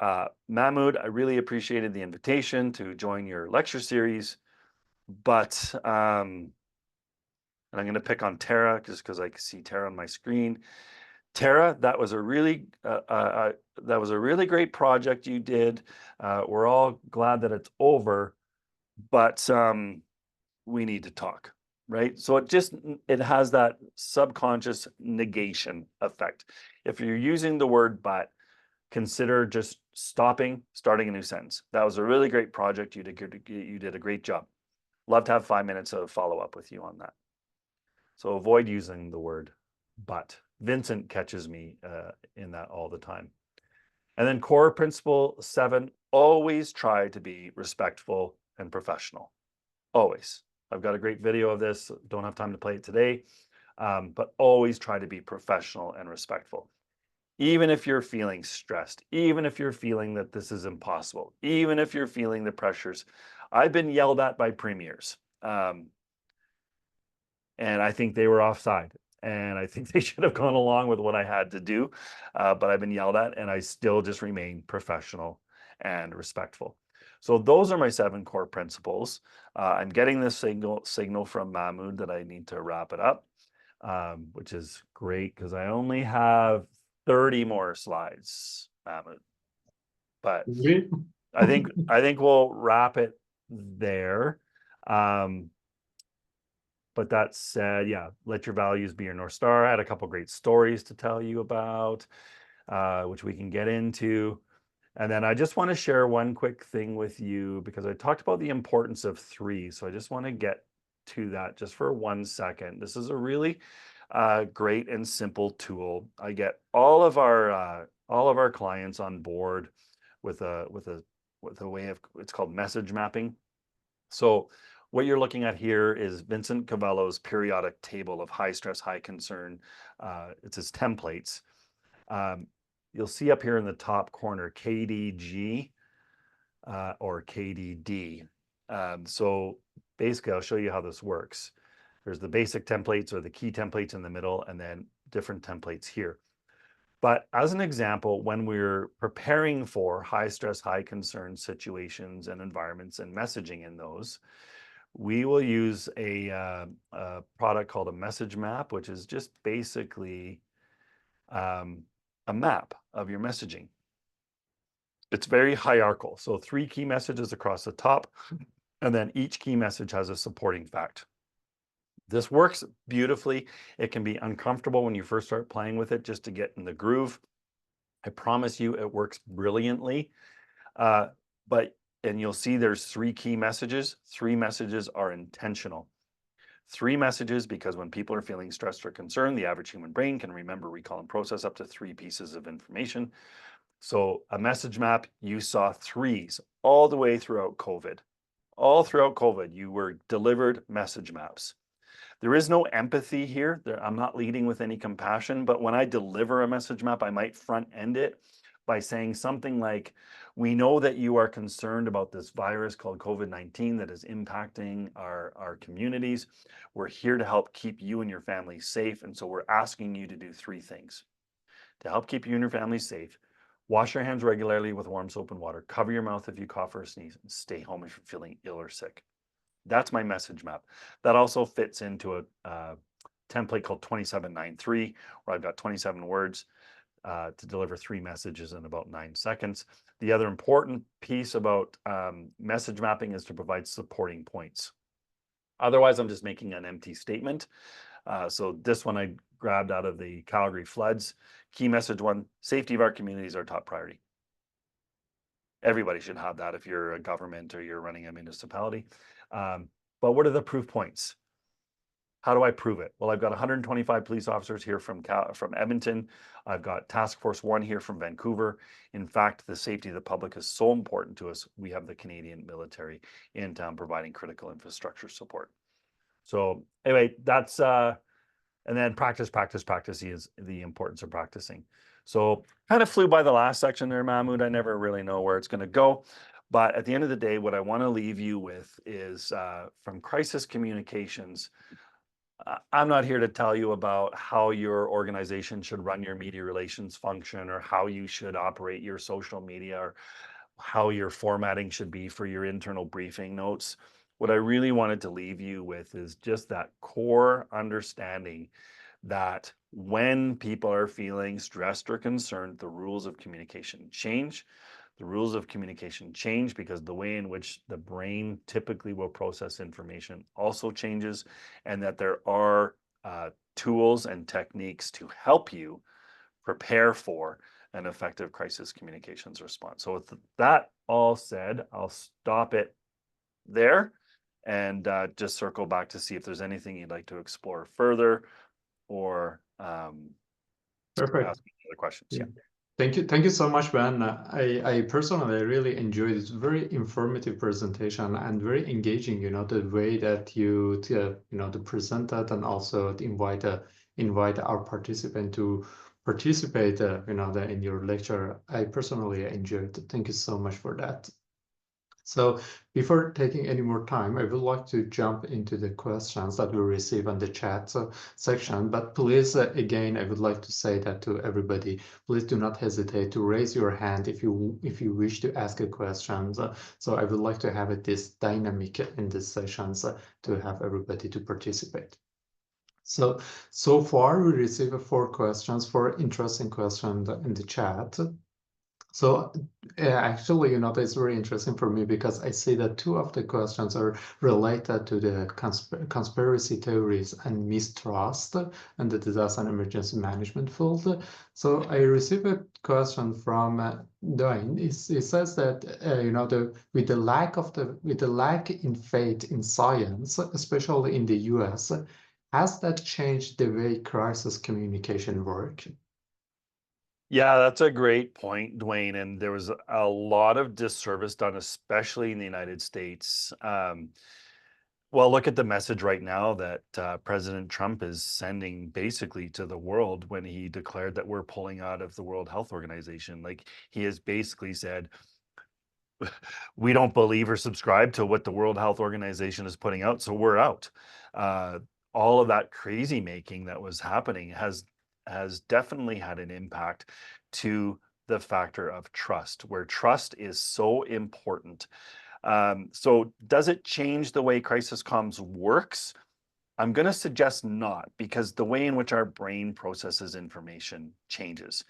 Mahmoud, I really appreciated the invitation to join your lecture series, but and I'm going to pick on Tara just because I can see Tara on my screen. Tara, that was a really great project you did. We're all glad that it's over, but we need to talk, right? So it has that subconscious negation effect. If you're using the word but, consider just starting a new sentence. That was a really great project. You did a great job. Love to have 5 minutes of follow up with you on that. So avoid using the word but. Vincent catches me in that all the time. And then core principle 7, always try to be respectful and professional. Always. I've got a great video of this. Don't have time to play it today, but always try to be professional and respectful. Even if you're feeling stressed, even if you're feeling that this is impossible, even if you're feeling the pressures. I've been yelled at by premiers, and I think they were offside. And I think they should have gone along with what I had to do, but I've been yelled at, and I still just remain professional and respectful. So those are my 7 core principles. I'm getting this signal from Mahmoud that I need to wrap it up, which is great because I only have 30 more slides, Mahmoud. But I think we'll wrap it there. But that said, yeah, let your values be your North Star. I had a couple great stories to tell you about, which we can get into. And then I just want to share one quick thing with you because I talked about the importance of 3. So I just want to get to that just for 1 second. This is a really great and simple tool. I get all of our clients on board with a way of, it's called message mapping. So what you're looking at here is Vincent Cavallo's periodic table of high stress, high concern. It's his templates. You'll see up here in the top corner KDG or KDD. So basically, I'll show you how this works. There's the basic templates or the key templates in the middle, and then different templates here. But as an example, when we're preparing for high stress, high concern situations and environments and messaging in those, we will use a product called a message map, which is just basically a map of your messaging. It's very hierarchical. So 3 key messages across the top, and then each key message has a supporting fact. This works beautifully. It can be uncomfortable when you first start playing with it just to get in the groove. I promise you it works brilliantly. And you'll see there's 3 key messages. 3 messages are intentional. 3 messages because when people are feeling stressed or concerned, the average human brain can remember, recall, and process up to 3 pieces of information. So a message map, you saw 3s all the way throughout COVID. All throughout COVID, you were delivered message maps. There is no empathy here. I'm not leading with any compassion, but when I deliver a message map, I might front end it by saying something like, we know that you are concerned about this virus called COVID-19 that is impacting our communities. We're here to help keep you and your family safe. And so we're asking you to do 3 things to help keep you and your family safe. Wash your hands regularly with warm soap and water. Cover your mouth if you cough or sneeze. And stay home if you're feeling ill or sick. That's my message map. That also fits into a template called 2793, where I've got 27 words to deliver 3 messages in about 9 seconds. The other important piece about message mapping is to provide supporting points. Otherwise, I'm just making an empty statement. So this one I grabbed out of the Calgary floods. Key message 1, safety of our community is our top priority. Everybody should have that if you're a government or you're running a municipality. But what are the proof points? How do I prove it? Well, I've got 125 police officers here from Edmonton. I've got Task Force 1 here from Vancouver. In fact, the safety of the public is so important to us. We have the Canadian military in town providing critical infrastructure support. So anyway, that's, and then practice is the importance of practicing. So kind of flew by the last section there, Mahmoud. I never really know where it's going to go. But at the end of the day, what I want to leave you with is from crisis communications. I'm not here to tell you about how your organization should run your media relations function or how you should operate your social media or how your formatting should be for your internal briefing notes. What I really wanted to leave you with is just that core understanding that when people are feeling stressed or concerned, the rules of communication change. The rules of communication change because the way in which the brain typically will process information also changes, and that there are tools and techniques to help you prepare for an effective crisis communications response. So with that all said, I'll stop it there and just circle back to see if there's anything you'd like to explore further or Perfect. ask me other questions. Yeah. Thank you so much, Ben. I personally really enjoyed this very informative presentation and very engaging, the way that you to present that and also to invite our participant to participate, in your lecture. I personally enjoyed it. Thank you so much for that. So before taking any more time, I would like to jump into the questions that we receive on the chat section. But please, again, I would like to say that to everybody, please do not hesitate to raise your hand if you wish to ask a question. So I would like to have it this dynamic in this sessions to have everybody to participate. So far we received 4 questions, 4 interesting questions in the chat. So actually, that's very interesting for me because I see that 2 of the questions are related to the conspiracy theories and mistrust and the disaster and emergency management field. So I received a question from Dwayne. He says that with the lack in faith in science, especially in the US, has that changed the way crisis communication work? Yeah, that's a great point, Dwayne. And there was a lot of disservice done, especially in the United States. Well, look at the message right now that President Trump is sending basically to the world when he declared that we're pulling out of the World Health Organization. Like he has basically said, we don't believe or subscribe to what the World Health Organization is putting out, so we're out. All of that crazy making that was happening has definitely had an impact to the factor of trust, where trust is so important. So does it change the way crisis comms works? I'm going to suggest not, because the way in which our brain processes information changes.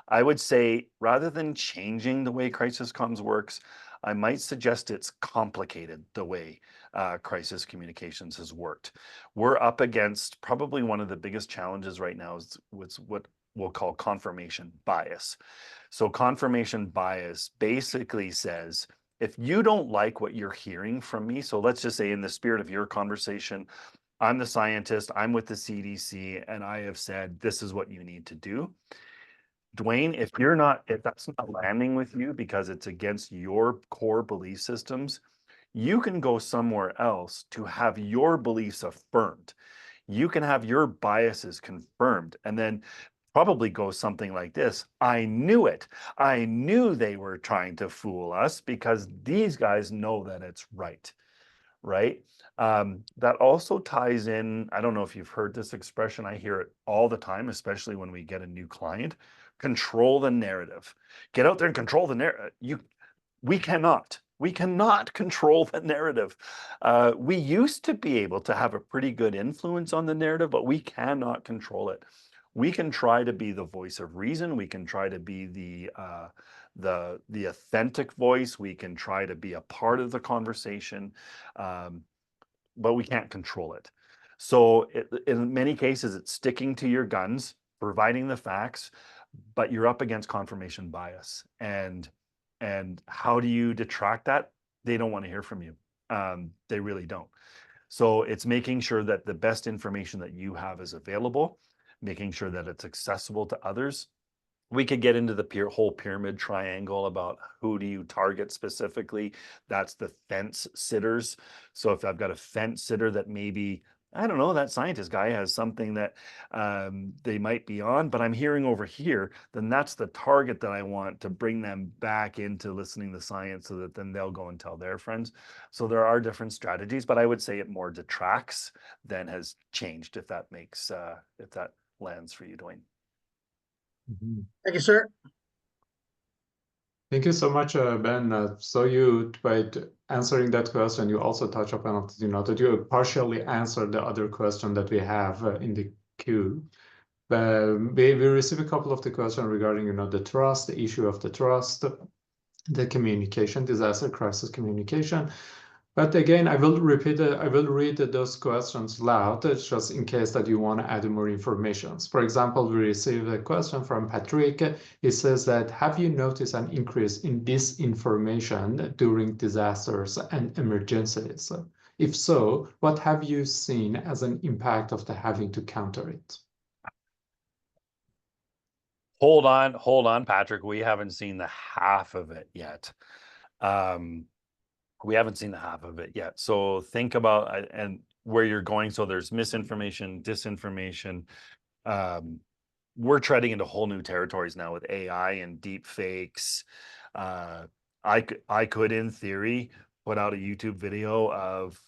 I would say rather than changing the way crisis comms works, I might suggest it's complicated the way crisis communications has worked. We're up against probably one of the biggest challenges right now is what we'll call confirmation bias. So confirmation bias basically says, if you don't like what you're hearing from me, so let's just say in the spirit of your conversation, I'm the scientist, I'm with the CDC, and I have said, this is what you need to do. Dwayne, if that's not landing with you because it's against your core belief systems, you can go somewhere else to have your beliefs affirmed. You can have your biases confirmed and then probably go something like this. I knew it. I knew they were trying to fool us because these guys know that it's right. Right? That also ties in, I don't know if you've heard this expression, I hear it all the time, especially when we get a new client, control the narrative. Get out there and control the narrative. We cannot control the narrative. We used to be able to have a pretty good influence on the narrative, but we cannot control it. We can try to be the voice of reason. We can try to be the authentic voice. We can try to be a part of the conversation, but we can't control it. So in many cases, it's sticking to your guns, providing the facts, but you're up against confirmation bias. And how do you detract that? They don't want to hear from you. They really don't. So it's making sure that the best information that you have is available, making sure that it's accessible to others. We could get into the whole pyramid triangle about who do you target specifically. That's the fence sitters. So if I've got a fence sitter that maybe I don't know, that scientist guy has something that they might be on, but I'm hearing over here, then that's the target that I want to bring them back into listening to science so that then they'll go and tell their friends. So there are different strategies, but I would say it more detracts than has changed, if that makes, if that lands for you, Dwayne. Thank you, sir. Thank you so much, Ben. So you, by answering that question, you also touch upon, that you partially answered the other question that we have in the queue. We received a couple of the questions regarding, the trust, the issue of the trust, the communication, disaster crisis communication. But again, I will repeat it. I will read those questions loud, just in case that you want to add more information. For example, we received a question from Patrick. He says that, have you noticed an increase in disinformation during disasters and emergencies? If so, what have you seen as an impact of the having to counter it? Hold on, Patrick. We haven't seen the half of it yet. We haven't seen the half of it yet. So think about and where you're going. So there's misinformation, disinformation. We're treading into whole new territories now with AI and deep fakes. I could, in theory, put out a YouTube video of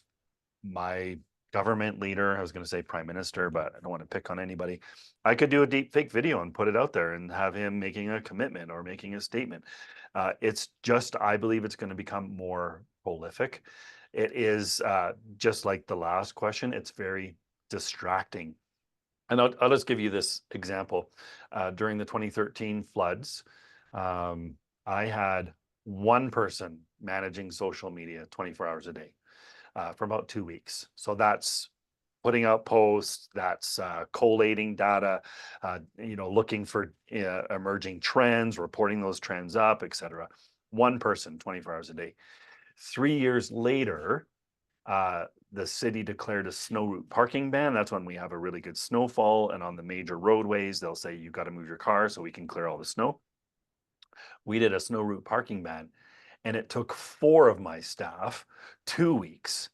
my government leader. I was going to say prime minister, but I don't want to pick on anybody. I could do a deep fake video and put it out there and have him making a commitment or making a statement. It's just, I believe it's going to become more prolific. It is just like the last question. It's very distracting. And I'll just give you this example. During the 2013 floods, I had one person managing social media 24 hours a day for about 2 weeks. So that's putting out posts, that's collating data, looking for emerging trends, reporting those trends up, etc. One person, 24 hours a day. 3 years later, the city declared a snow route parking ban. That's when we have a really good snowfall, and on the major roadways, they'll say you've got to move your car so we can clear all the snow. We did a snow route parking ban, and it took 4 of my staff 2 weeks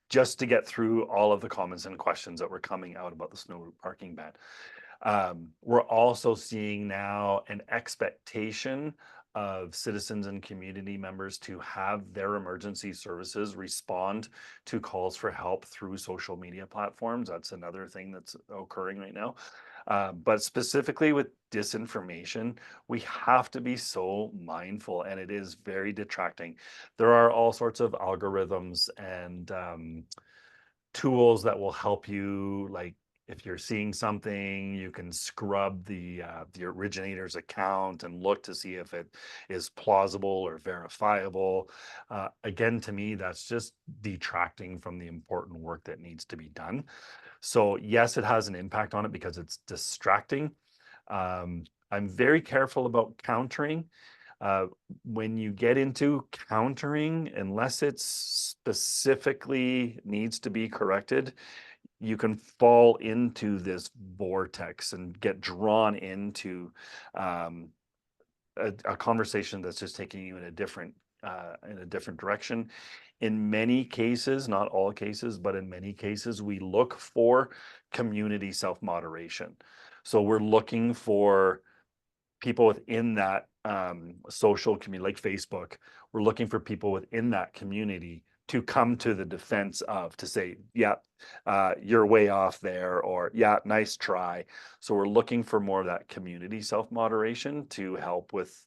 just to get through all of the comments and questions that were coming out about the snow route parking ban. We're also seeing now an expectation of citizens and community members to have their emergency services respond to calls for help through social media platforms. That's another thing that's occurring right now. But specifically with disinformation, we have to be so mindful, and it is very detracting. There are all sorts of algorithms and tools that will help you, like if you're seeing something, you can scrub the originator's account and look to see if it is plausible or verifiable. Again, to me, that's just detracting from the important work that needs to be done. So yes, it has an impact on it because it's distracting. I'm very careful about countering. When you get into countering, unless it specifically needs to be corrected, you can fall into this vortex and get drawn into a conversation that's just taking you in a different direction. In many cases, not all cases, but in many cases, we look for community self-moderation. So we're looking for people within that social community, like Facebook. We're looking for people within that community to come to the defense of, to say, yeah, you're way off there, or yeah, nice try. So we're looking for more of that community self-moderation to help with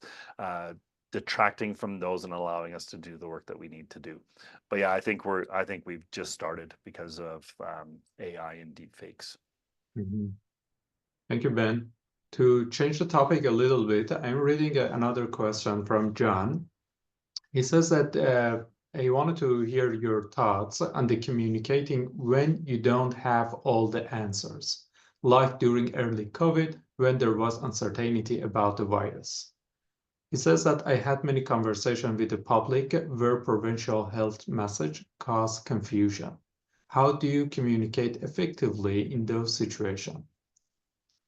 detracting from those and allowing us to do the work that we need to do. But yeah, I think we've just started because of AI and deep fakes. Thank you, Ben. To change the topic a little bit, I'm reading another question from John. He says that he wanted to hear your thoughts on the communicating when you don't have all the answers, like during early COVID, when there was uncertainty about the virus. He says that I had many conversations with the public where provincial health message caused confusion. How do you communicate effectively in those situations?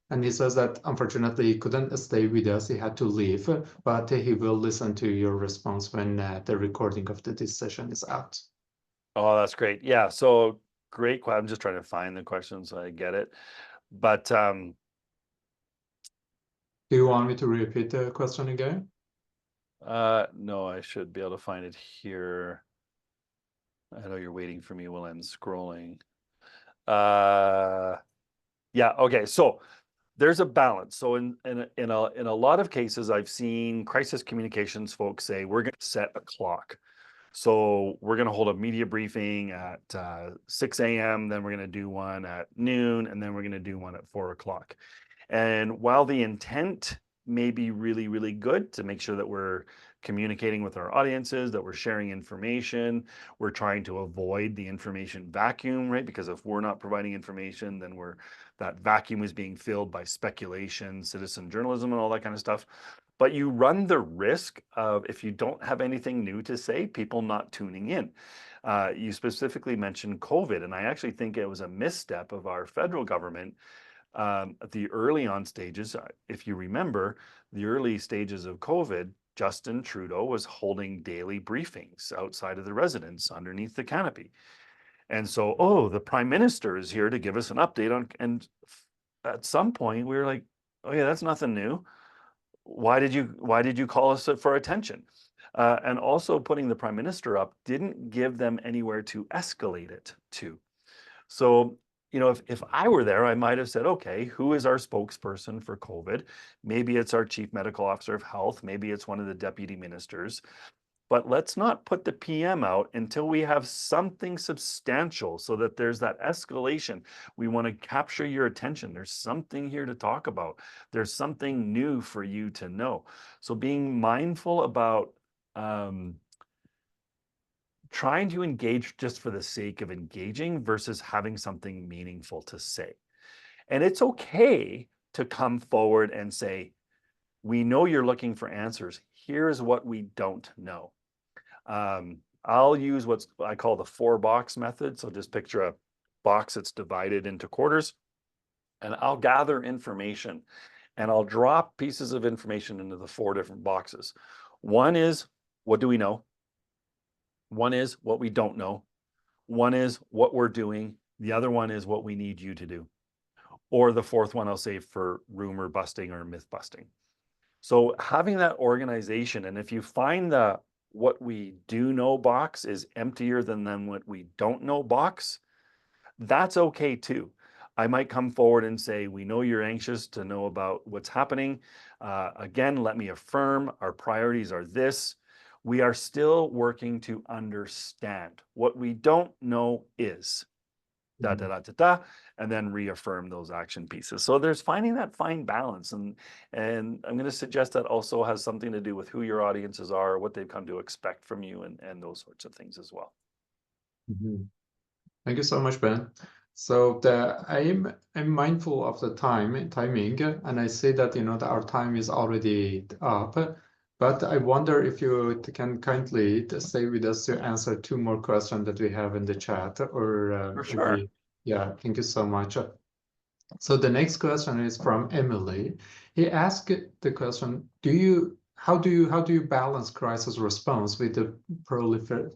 And he says that unfortunately he couldn't stay with us, he had to leave, but he will listen to your response when the recording of this session is out. Oh, that's great. Yeah, so great question. I'm just trying to find the question so I get it. But Do you want me to repeat the question again? no, I should be able to find it here. I know you're waiting for me while I'm scrolling. Yeah, okay. So there's a balance. So in a lot of cases, I've seen crisis communications folks say, we're going to set a clock. So we're going to hold a media briefing at 6 a.m., then we're going to do one at noon, and then we're going to do one at 4 o'clock. And while the intent may be really, really good to make sure that we're communicating with our audiences, that we're sharing information, we're trying to avoid the information vacuum, right? Because if we're not providing information, then that vacuum is being filled by speculation, citizen journalism, and all that kind of stuff. But you run the risk of, if you don't have anything new to say, people not tuning in. You specifically mentioned COVID, and I actually think it was a misstep of our federal government at the early on stages. If you remember, the early stages of COVID, Justin Trudeau was holding daily briefings outside of the residence underneath the canopy. And so, oh, the Prime Minister is here to give us an update on, and at some point we were like, oh yeah, that's nothing new. Why did you call us for attention? And also putting the Prime Minister up didn't give them anywhere to escalate it to. So, you know, if I were there, I might have said, okay, who is our spokesperson for COVID? Maybe it's our Chief Medical Officer of Health. Maybe it's one of the deputy ministers. But let's not put the PM out until we have something substantial so that there's that escalation. We want to capture your attention. There's something here to talk about. There's something new for you to know. So being mindful about trying to engage just for the sake of engaging versus having something meaningful to say. And it's okay to come forward and say, we know you're looking for answers. Here's what we don't know. I'll use what I call the 4-box method. So just picture a box that's divided into quarters, and I'll gather information and I'll drop pieces of information into the 4 different boxes. One is, what do we know? One is what we don't know. One is what we're doing. The other one is what we need you to do. Or the fourth one I'll save for rumor busting or myth busting. So having that organization, and if you find the what we do know box is emptier than what we don't know box, that's okay too. I might come forward and say, we know you're anxious to know about what's happening. Again, let me affirm our priorities are this. We are still working to understand. What we don't know is da, da, da, da, da, and then reaffirm those action pieces. So there's finding that fine balance. And I'm going to suggest that also has something to do with who your audiences are, what they've come to expect from you, and those sorts of things as well. Thank you so much, Ben. So I'm mindful of the timing, and I say that, you know, that our time is already up. But I wonder if you can kindly stay with us to answer 2 more questions that we have in the chat, or For sure. Yeah, thank you so much. So the next question is from Emily. He asked the question: how do you balance crisis response with the proliferation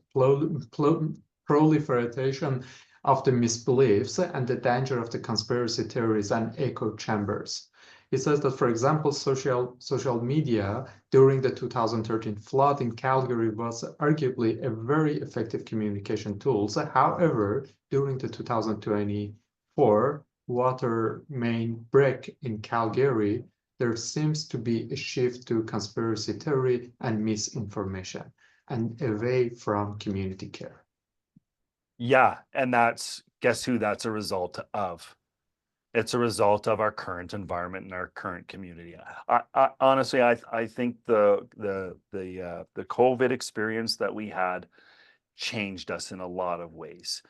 of the misbeliefs and the danger of the conspiracy theories and echo chambers? He says that, for example, social media during the 2013 flood in Calgary was arguably a very effective communication tool. However, during the 2024 water main break in Calgary, there seems to be a shift to conspiracy theory and misinformation and away from community care. Yeah, and guess who that's a result of? It's a result of our current environment and our current community. I honestly, I think the COVID experience that we had changed us in a lot of ways,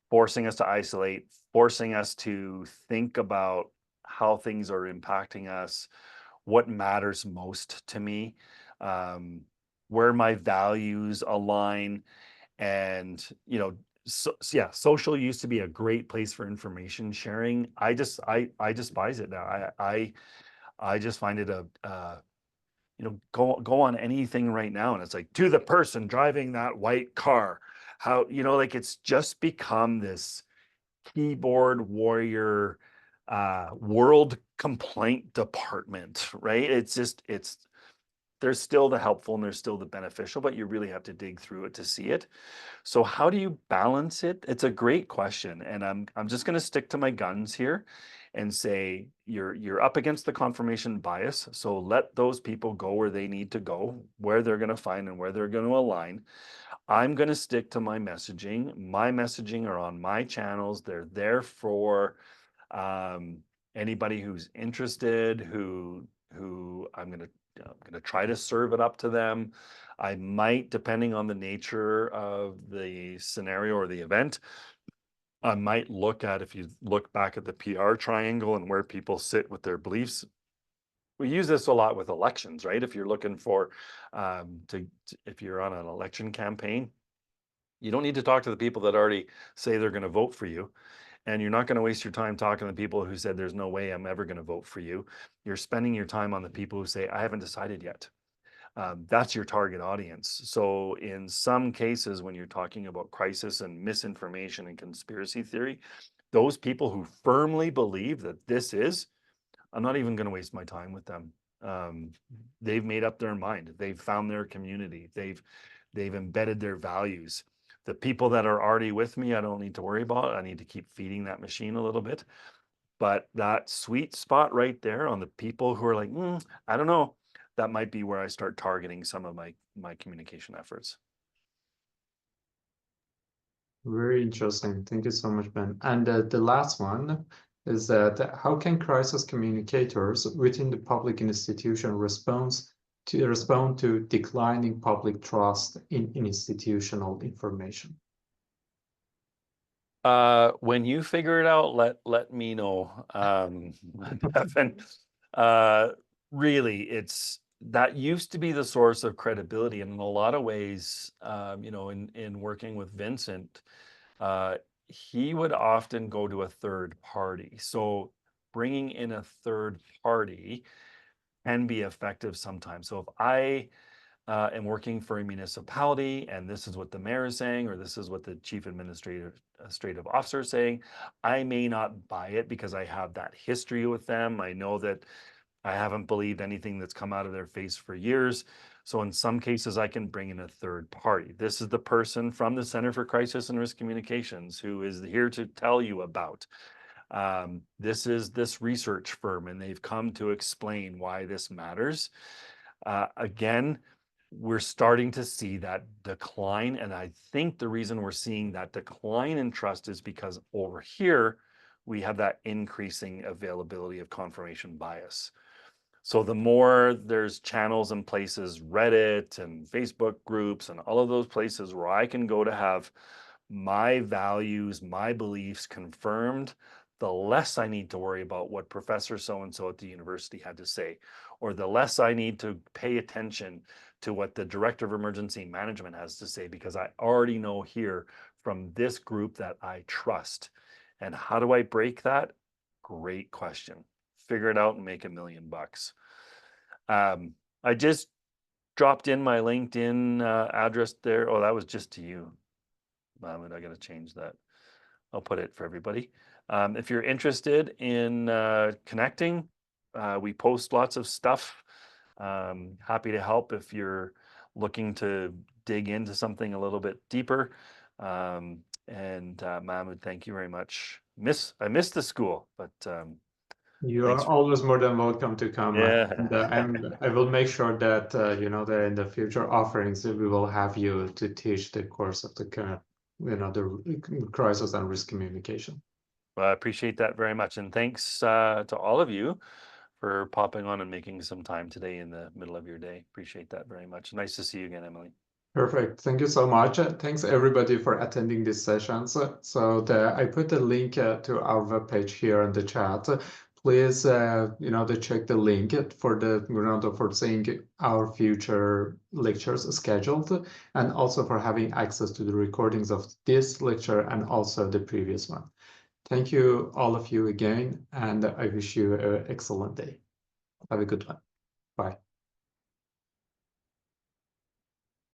forcing us to isolate, forcing us to think about how things are impacting us, what matters most to me, where my values align, and yeah, social used to be a great place for information sharing. I despise it now. I just find it go on anything right now, and it's like, to the person driving that white car, how, you know, like it's just become this keyboard warrior world complaint department, right? It's just, there's still the helpful and there's still the beneficial, but you really have to dig through it to see it. So how do you balance it? It's a great question. And I'm just going to stick to my guns here and say you're up against the confirmation bias. So let those people go where they need to go, where they're going to find and where they're going to align. I'm going to stick to my messaging. My messaging are on my channels. They're there for anybody who's interested, who I'm going to try to serve it up to them. I might, depending on the nature of the scenario or the event, I might look at, if you look back at the PR triangle and where people sit with their beliefs. We use this a lot with elections, right? If you're looking for, if you're on an election campaign, you don't need to talk to the people that already say they're going to vote for you. And you're not going to waste your time talking to the people who said, there's no way I'm ever going to vote for you. You're spending your time on the people who say, I haven't decided yet. That's your target audience. So in some cases, when you're talking about crisis and misinformation and conspiracy theory, those people who firmly believe that this is, I'm not even going to waste my time with them. They've made up their mind. They've found their community. They've embedded their values. The people that are already with me, I don't need to worry about. I need to keep feeding that machine a little bit. But that sweet spot right there on the people who are like, I don't know, that might be where I start targeting some of my communication efforts. Very interesting. Thank you so much, Ben. And the last one is that how can crisis communicators within the public institution respond to declining public trust in institutional information? When you figure it out, let me know. Devin, really, that used to be the source of credibility, and in a lot of ways, you know, in working with Vincent, he would often go to a third party. So bringing in a third party can be effective sometimes. So if I am working for a municipality and this is what the mayor is saying, or this is what the chief administrative officer is saying, I may not buy it because I have that history with them. I know that I haven't believed anything that's come out of their face for years. So in some cases, I can bring in a third party. This is the person from the Center for Crisis and Risk Communications who is here to tell you about. This is this research firm, and they've come to explain why this matters. Again, we're starting to see that decline. And I think the reason we're seeing that decline in trust is because over here, we have that increasing availability of confirmation bias. So the more there's channels and places, Reddit and Facebook groups and all of those places where I can go to have my values, my beliefs confirmed, the less I need to worry about what Professor so-and-so at the university had to say, or the less I need to pay attention to what the Director of Emergency Management has to say, because I already know here from this group that I trust. And how do I break that? Great question. Figure it out and make $1 million. I just dropped in my LinkedIn address there. Oh, that was just to you. I got to change that. I'll put it for everybody. If you're interested in connecting, we post lots of stuff. Happy to help if you're looking to dig into something a little bit deeper. Mahmoud, thank you very much. I missed the school, but you are always more than welcome to come. Yeah. And I will make sure that you know, that in the future offerings we will have you to teach the course of the the crisis and risk communication. Well, I appreciate that very much, and thanks to all of you for popping on and making some time today in the middle of your day. Appreciate that very much. Nice to see you again, Emily. Perfect. Thank you so much. Thanks everybody for attending this session. I put the link to our webpage here in the chat. Please, check the link for seeing our future lectures scheduled, and also for having access to the recordings of this lecture and also the previous one. Thank you, all of you again, and I wish you an excellent day. Have a good one.